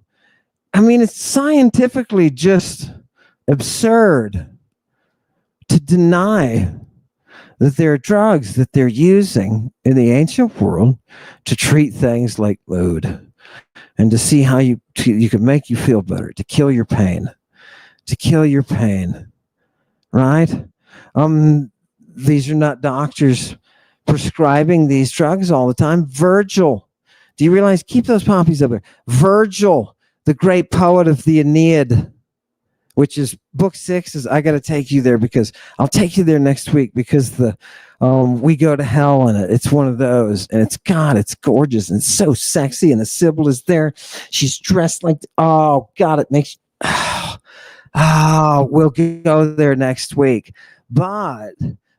I mean, it's scientifically just absurd to deny that there are drugs that they're using in the ancient world to treat things like mood. and to see how you could make you feel better, to kill your pain, right? These are not doctors prescribing these drugs all the time. Virgil, do you realize? Keep those poppies up there. Virgil, the great poet of the Aeneid, which is book 6, is I got to take you there because I'll take you there next week because we go to hell in it. It's one of those, and it's gorgeous and it's so sexy. And the Sybil is there. She's dressed like, oh God, it makes, we'll go there next week. But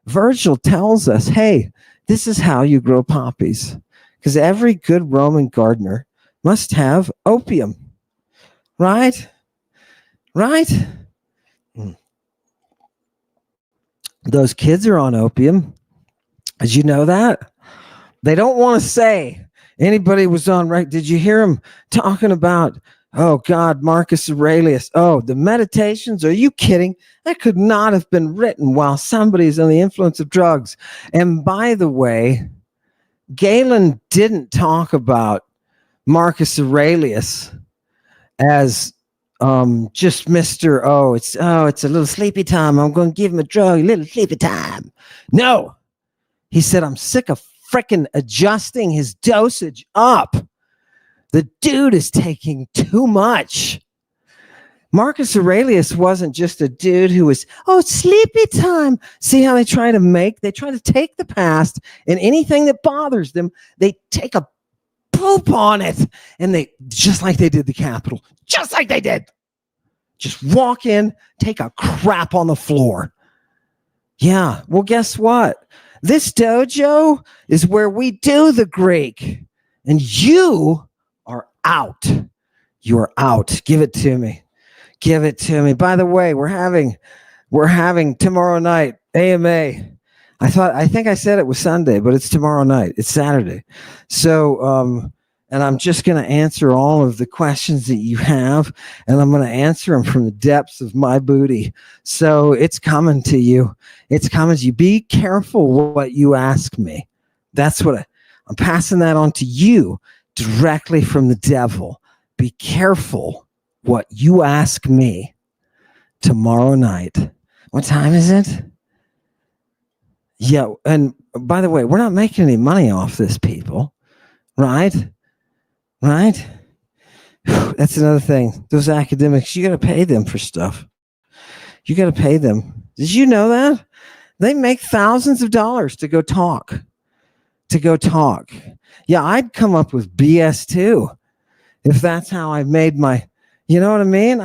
Virgil tells us, hey, this is how you grow poppies, because every good Roman gardener must have opium, right? Right? Those kids are on opium. Did you know that? They don't want to say anybody was on, right? Did you hear him talking about, oh God, Marcus Aurelius? Oh, the Meditations? Are you kidding? That could not have been written while somebody's under the influence of drugs. And by the way, Galen didn't talk about Marcus Aurelius as just Mr. It's a little sleepy time. I'm going to give him a drug, a little sleepy time. No, he said, I'm sick of frickin' adjusting his dosage up. The dude is taking too much. Marcus Aurelius wasn't just a dude who was, it's sleepy time. See how they try to take the past and anything that bothers them, they take a poop on it. And they, just like they did the Capitol, just like they did. Just walk in, take a crap on the floor. Yeah, well, guess what? This dojo is where we do the Greek. And you are out. You are out. Give it to me. Give it to me. By the way, we're having tomorrow night AMA. I think I said it was Sunday, but it's tomorrow night. It's Saturday. So, and I'm just going to answer all of the questions that you have, and I'm going to answer them from the depths of my booty. So it's coming to you. It's coming to you. Be careful what you ask me. That's what I'm passing that on to you directly from the devil. Be careful what you ask me tomorrow night. What time is it? Yeah, and by the way, we're not making any money off this, people. Right? Right? That's another thing. Those academics, you got to pay them for stuff. You got to pay them. Did you know that? They make thousands of dollars to go talk. Yeah, I'd come up with BS too, if that's how I made my, you know what I mean?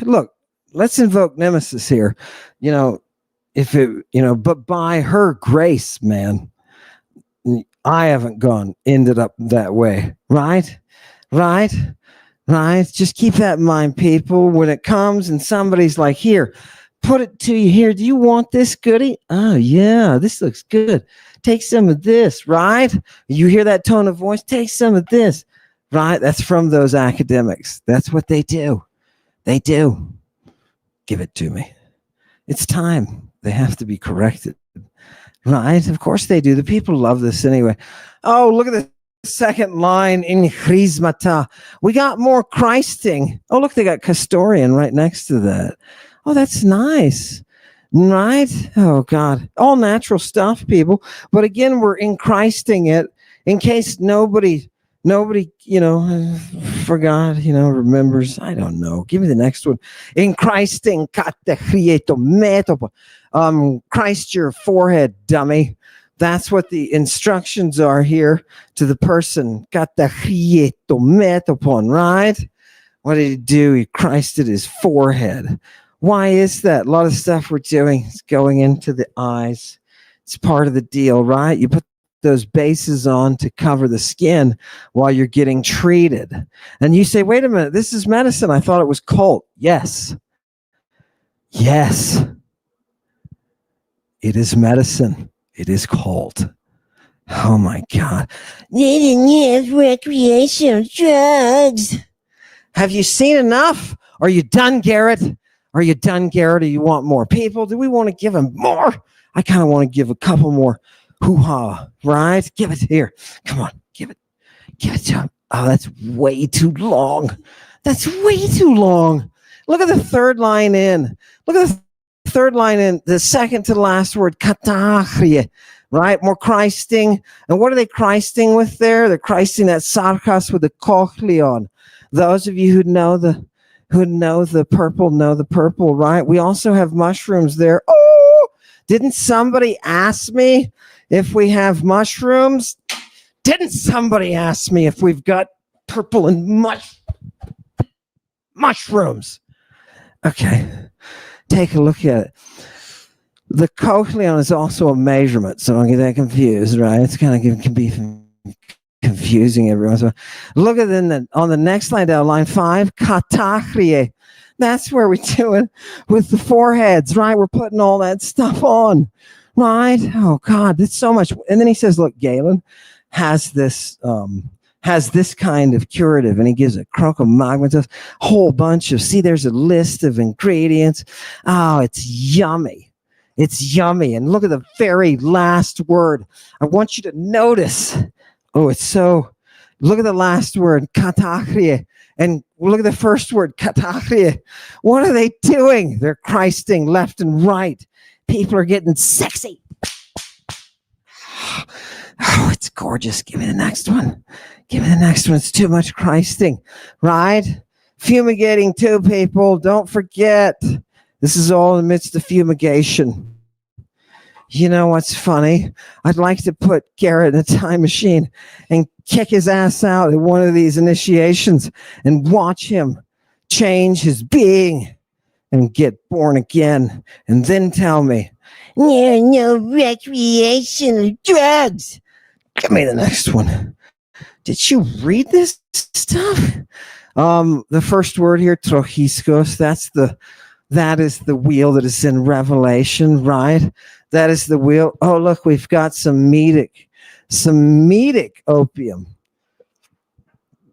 Look, let's invoke Nemesis here. But by her grace, man, I haven't ended up that way. Right? Just keep that in mind, people. When it comes and somebody's like, here, put it to you here. Do you want this goodie? Oh, yeah, this looks good. Take some of this, right? You hear that tone of voice? Take some of this, right? That's from those academics. That's what they do. They do. Give it to me. It's time. They have to be corrected. Right? Of course they do. The people love this anyway. Oh, look at the second line in Chrismata. We got more Christing. Oh, look, they got Castorian right next to that. Oh, that's nice. Right? Oh, God. All natural stuff, people. But again, we're in Christing it in case nobody, forgot, remembers. I don't know. Give me the next one. In Christing, Christ your forehead, dummy. That's what the instructions are here to the person. Right? What did he do? He Christed his forehead. Why is that? A lot of stuff we're doing is going into the eyes. It's part of the deal, right? You put those bases on to cover the skin while you're getting treated. And you say, wait a minute, this is medicine. I thought it was cult. Yes. It is medicine. It is cult. Oh my God. Recreational drugs. Have you seen enough? Are you done, Garrett? Or you want more people? Do we want to give him more? I kind of want to give a couple more hoo-ha, right? Give it here. Come on, give it. Give it to him. Oh, that's way too long. That's way too long. Look at the third line in. Look at the third line in, the second to the last word, katachrie, right? More Christing. And what are they Christing with there? They're Christing that sarkas with the kochleon. Those of you who know the purple, right? We also have mushrooms there. Oh, didn't somebody ask me if we have mushrooms? Didn't somebody ask me if we've got purple and mushrooms? Okay, take a look at it. The cochleon is also a measurement, so don't get that confused, right? It's kind of can be confusing every once in a while. Look at on the next line down, line 5, katachrie. That's where we do it with the foreheads, right? We're putting all that stuff on, right? Oh God, that's so much. And then he says, look, Galen has this kind of curative, and he gives a crocomagma, a whole bunch of, see, there's a list of ingredients. Oh, it's yummy. It's yummy. And look at the very last word. I want you to notice. Oh, it's so, look at the last word, katachrie. And look at the first word, katachrie. What are they doing? They're Christing left and right. People are getting sexy. Oh, it's gorgeous. Give me the next one. Give me the next one. It's too much Christing, right? Fumigating too, people. Don't forget. This is all in the midst of fumigation. You know what's funny? I'd like to put Garrett in a time machine and kick his ass out at one of these initiations and watch him change his being and get born again, and then tell me, no recreational drugs. Give me the next one. Did you read this stuff? The first word here, trochiskos, that is the wheel that is in Revelation, right? That is the wheel. Oh, look, we've got some Medic opium.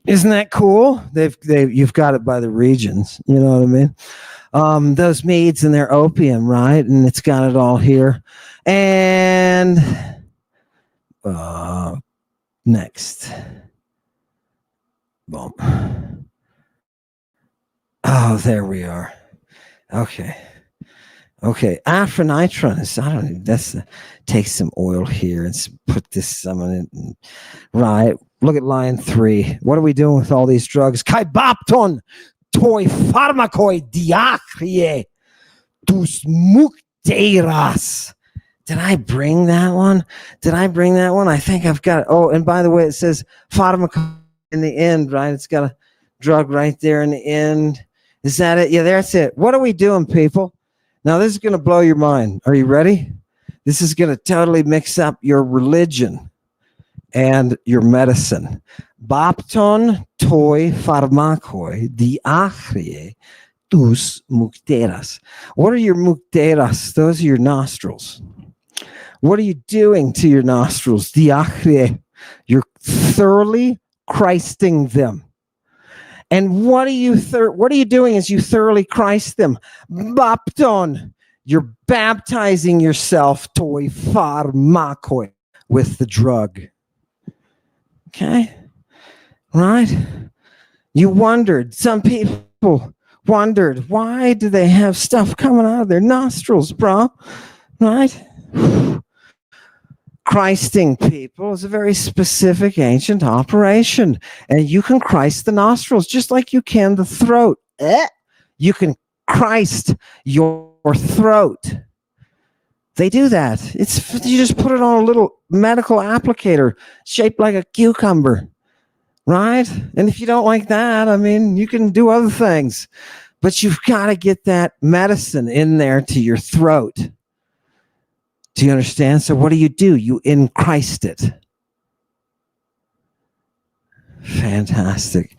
Isn't that cool? You've got it by the regions. You know what I mean? Those Medes and their opium, right? And it's got it all here. And next. Boom. Oh, there we are. Okay. Afronitron. Take some oil here and put some in it. Right. Look at line 3. What are we doing with all these drugs? Kaibapton, toi pharmakoi diachrie, dus mukteras. Did I bring that one? I think I've got it. Oh, and by the way, it says pharmakoi in the end, right? It's got a drug right there in the end. Is that it? Yeah, that's it. What are we doing, people? Now, this is going to blow your mind. Are you ready? This is going to totally mix up your religion and your medicine. Bapton toi pharmakoi diachrie dus mukteras. What are your mukteras? Those are your nostrils. What are you doing to your nostrils? Diachrie. You're thoroughly Christing them. And what are you doing as you thoroughly Christ them? Bapton. You're baptizing yourself toi pharmakoi with the drug. Okay? Right? You wondered, some people wondered, why do they have stuff coming out of their nostrils, bro? Right? Christing people is a very specific ancient operation. And you can Christ the nostrils just like you can the throat. You can Christ your throat. They do that. You just put it on a little medical applicator shaped like a cucumber, right? And if you don't like that, I mean, you can do other things. But you've got to get that medicine in there to your throat. Do you understand? So what do? You in Christ it. Fantastic.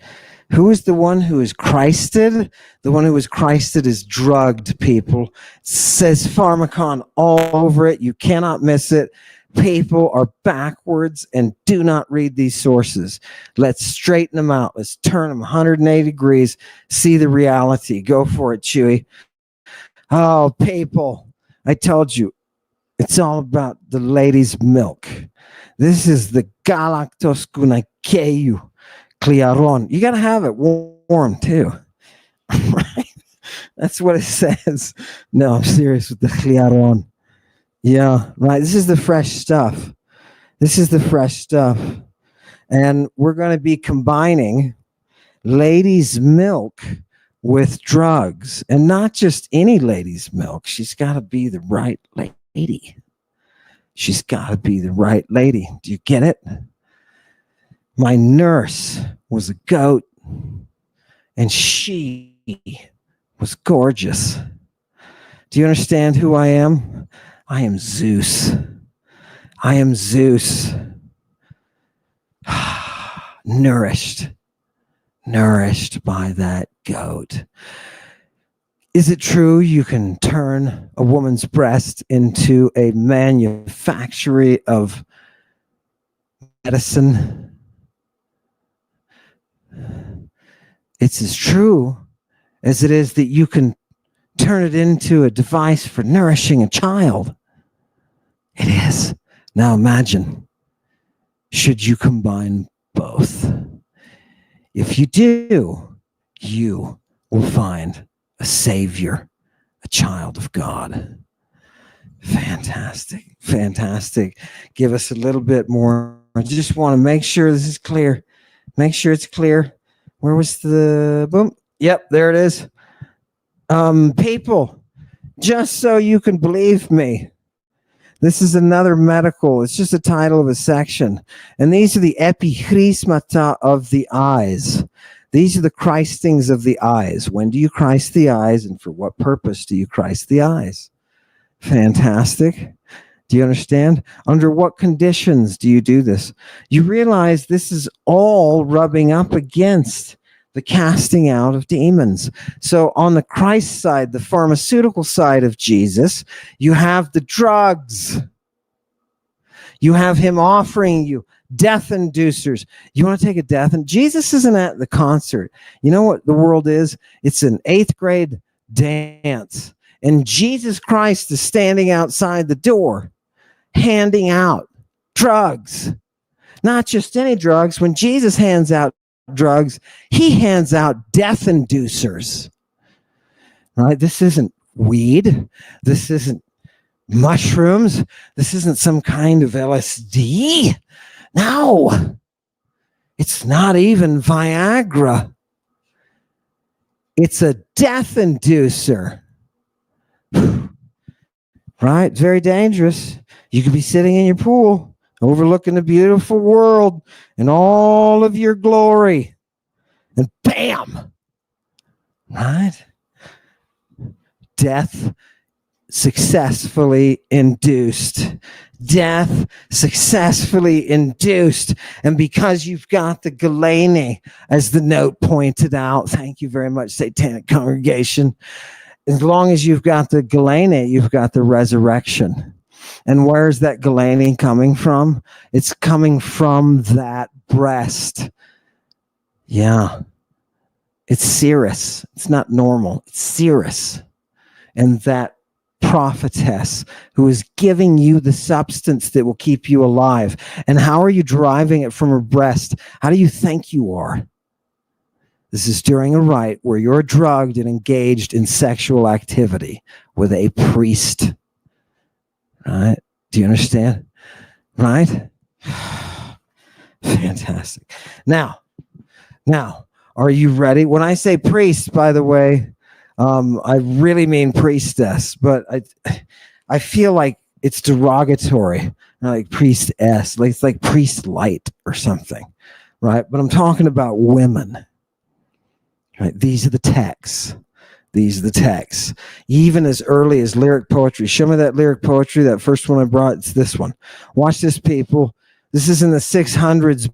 Who is the one who is Christed? The one who is Christed is drugged, people. It says pharmakon all over it. You cannot miss it. People are backwards and do not read these sources. Let's straighten them out. Let's turn them 180 degrees. See the reality. Go for it, Chewy. Oh, people. I told you. It's all about the lady's milk. This is the galactos gunaikeu kliaron. You got to have it warm too. Right? That's what it says. No, I'm serious with the kliaron. Yeah, right. This is the fresh stuff. This is the fresh stuff. And we're going to be combining lady's milk with drugs, and not just any lady's milk. She's got to be the right lady. She's got to be the right lady. Do you get it? My nurse was a goat, and she was gorgeous. Do you understand who I am? I am Zeus. I am Zeus. Nourished by that goat. Is it true you can turn a woman's breast into a manufactory of medicine? It's as true as it is that you can turn it into a device for nourishing a child. It is. Now imagine, should you combine both? If you do, you will find a savior, a child of God. Fantastic, fantastic. Give us a little bit more. I just want to make sure this is clear. Make sure it's clear. Where was the boom? Yep, there it is. People, just so you can believe me, this is another medical. It's just the title of a section. And these are the epichrysmata of the eyes. These are the Christings of the eyes. When do you Christ the eyes, and for what purpose do you Christ the eyes? Fantastic. Do you understand? Under what conditions do you do this? You realize this is all rubbing up against the casting out of demons. So on the Christ side, the pharmaceutical side of Jesus, you have the drugs. You have him offering you death inducers. You want to take a death? And Jesus isn't at the concert. You know what the world is? It's an 8th grade dance. And Jesus Christ is standing outside the door, handing out drugs. Not just any drugs. When Jesus hands out drugs, he hands out death inducers. Right? This isn't weed. This isn't mushrooms. This isn't some kind of LSD. No. It's not even Viagra. It's a death inducer. Right? Very dangerous. You could be sitting in your pool, overlooking the beautiful world and all of your glory. And bam! Right? Death successfully induced. Death successfully induced. And because you've got the Galene, as the note pointed out, thank you very much, Satanic Congregation. As long as you've got the Galene, you've got the resurrection. And where's that Galene coming from? It's coming from that breast. Yeah. It's serous. It's not normal. It's serous. And that prophetess who is giving you the substance that will keep you alive. And how are you deriving it from her breast? How do you think you are? This is during a rite where you're drugged and engaged in sexual activity with a priest. Right? Do you understand? Right? Fantastic. Now, are you ready? When I say priest, by the way, I really mean priestess, but I feel like it's derogatory, like priestess, like it's like priest light or something, right? But I'm talking about women. Right? These are the texts. These are the texts. Even as early as lyric poetry. Show me that lyric poetry, that first one I brought. It's this one. Watch this, people. This is in the 600s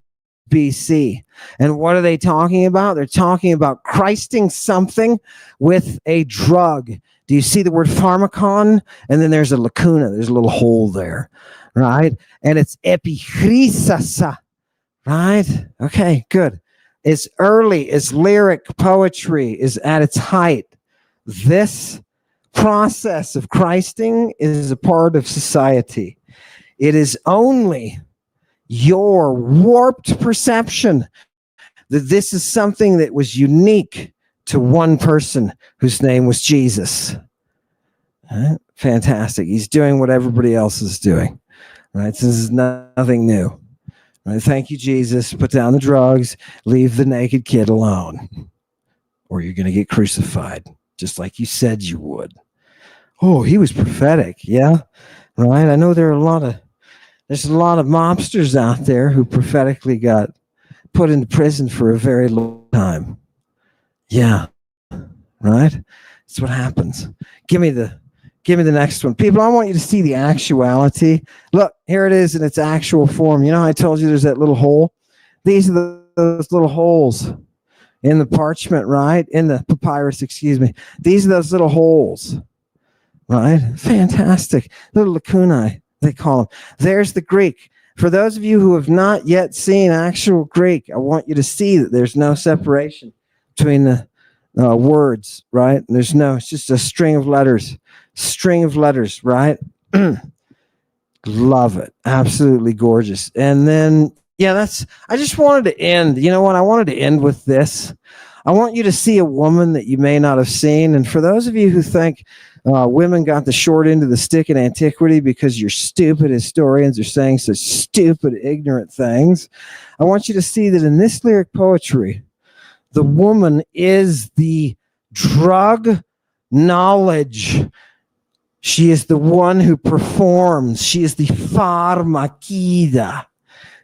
BC. And what are they talking about? They're talking about Christing something with a drug. Do you see the word pharmakon? And then there's a lacuna. There's a little hole there. Right? And it's epichrysasa. Right? Okay, good. As early as lyric poetry is at its height, this process of Christing is a part of society. It is only your warped perception that this is something that was unique to one person whose name was Jesus. Fantastic. He's doing what everybody else is doing. Right? This is nothing new. Right? Thank you, Jesus. Put down the drugs. Leave the naked kid alone, or you're going to get crucified, just like you said you would. Oh, he was prophetic. Yeah. Right. I know there's a lot of mobsters out there who prophetically got put into prison for a very long time. Yeah. Right. That's what happens. Give me the next one. People, I want you to see the actuality. Look, here it is in its actual form. You know, I told you there's that little hole. These are those little holes in the parchment, right? In the papyrus, excuse me. These are those little holes, right? Fantastic. Little lacunae, they call them. There's the Greek. For those of you who have not yet seen actual Greek, I want you to see that there's no separation between the words, right? It's just a string of letters, right? Love it. Absolutely gorgeous. And then, yeah, I just wanted to end. You know what? I wanted to end with this. I want you to see a woman that you may not have seen. And for those of you who think women got the short end of the stick in antiquity because your stupid historians are saying such stupid, ignorant things, I want you to see that in this lyric poetry, the woman is the drug knowledge. She is the one who performs. She is the pharmakida.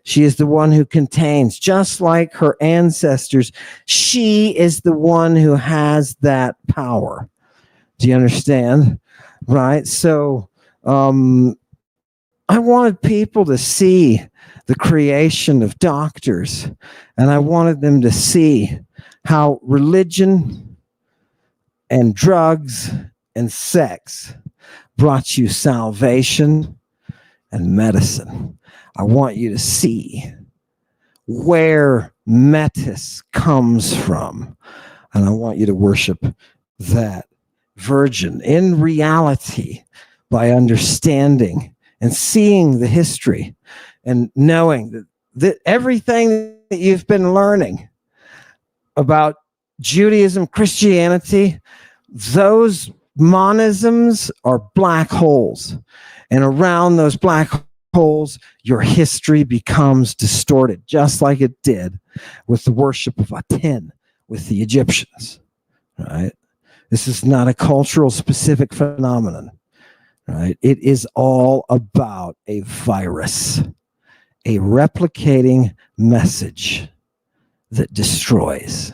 She is the one who contains, just like her ancestors. She is the one who has that power. Do you understand? Right? So I wanted people to see the creation of doctors, and I wanted them to see how religion and drugs and sex brought you salvation and medicine. I want you to see where metis comes from, and I want you to worship that virgin in reality by understanding and seeing the history and knowing that everything that you've been learning about Judaism, Christianity, those monisms are black holes. And around those black holes, your history becomes distorted, just like it did with the worship of Aten with the Egyptians. Right? This is not a cultural specific phenomenon. Right? It is all about a virus, a replicating message that destroys.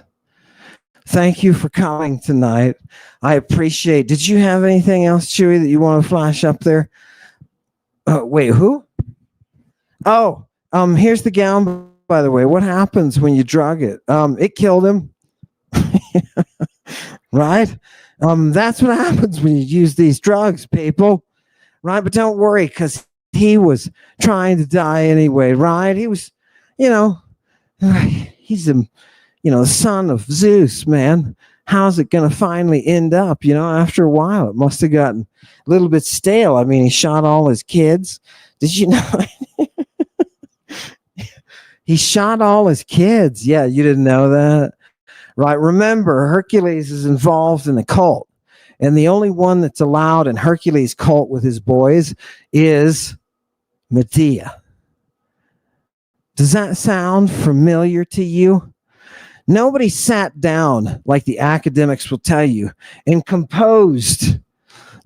Thank you for coming tonight. I appreciate. Did you have anything else, Chewy, that you want to flash up there? Wait, who? Oh, here's the gown, by the way. What happens when you drug it? It killed him. Right? That's what happens when you use these drugs, people. Right? But don't worry, because he was trying to die anyway, right? He was, he's the son of Zeus, man. How's it going to finally end up? After a while, it must have gotten a little bit stale. I mean, he shot all his kids. Did you know? He shot all his kids. Yeah, you didn't know that? Right. Remember, Hercules is involved in the cult. And the only one that's allowed in Hercules' cult with his boys is Medea. Does that sound familiar to you? Nobody sat down, like the academics will tell you, and composed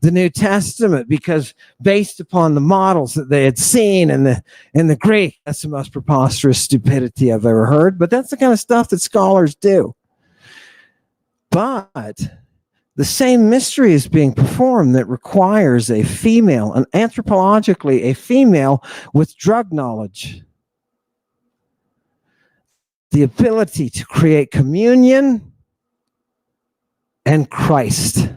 the New Testament because based upon the models that they had seen in the Greek, that's the most preposterous stupidity I've ever heard. But that's the kind of stuff that scholars do. But the same mystery is being performed that requires a female, and anthropologically a female with drug knowledge. The ability to create communion and Christ.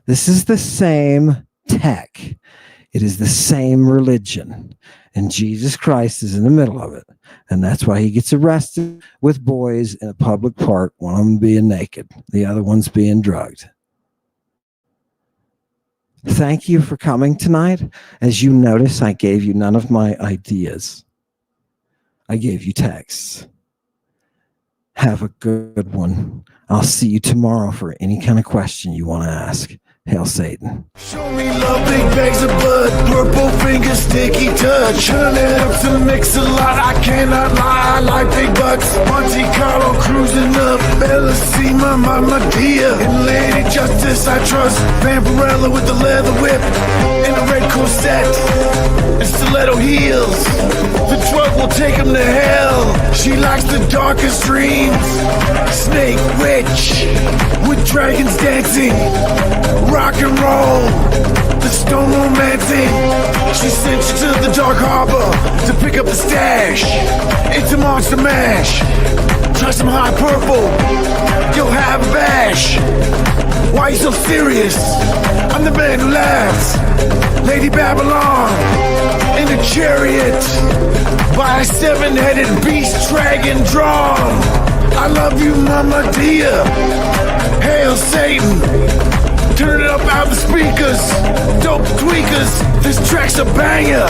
This is the same tech. It is the same religion. And Jesus Christ is in the middle of it. And that's why he gets arrested with boys in a public park, one of them being naked, the other one's being drugged. Thank you for coming tonight. As you notice, I gave you none of my ideas. I gave you texts. Have a good one. I'll see you tomorrow for any kind of question you want to ask. Hail Satan. Show me love, big bags of blood, purple fingers, sticky touch. Turn it up to mix a lot, I cannot lie, I like big butts. Monte Carlo cruising up, Bellissima, Mamma Dia. And Lady Justice I trust, Vampirella with the leather whip, and a red corset, and stiletto heels. The drug will take him to hell, she likes the darkest dreams. Snake witch, with dragons dancing. Rock and roll, the stone romancing. She sent you to the dark harbor to pick up the stash. It's a monster mash. Try some high purple, you'll have a bash. Why you so serious? I'm the man who laughs. Lady Babylon in a chariot by a seven-headed beast dragon drawn. I love you, Mama Dia. Hail Satan. Turn it up out the speakers, dope tweakers. This track's a banger.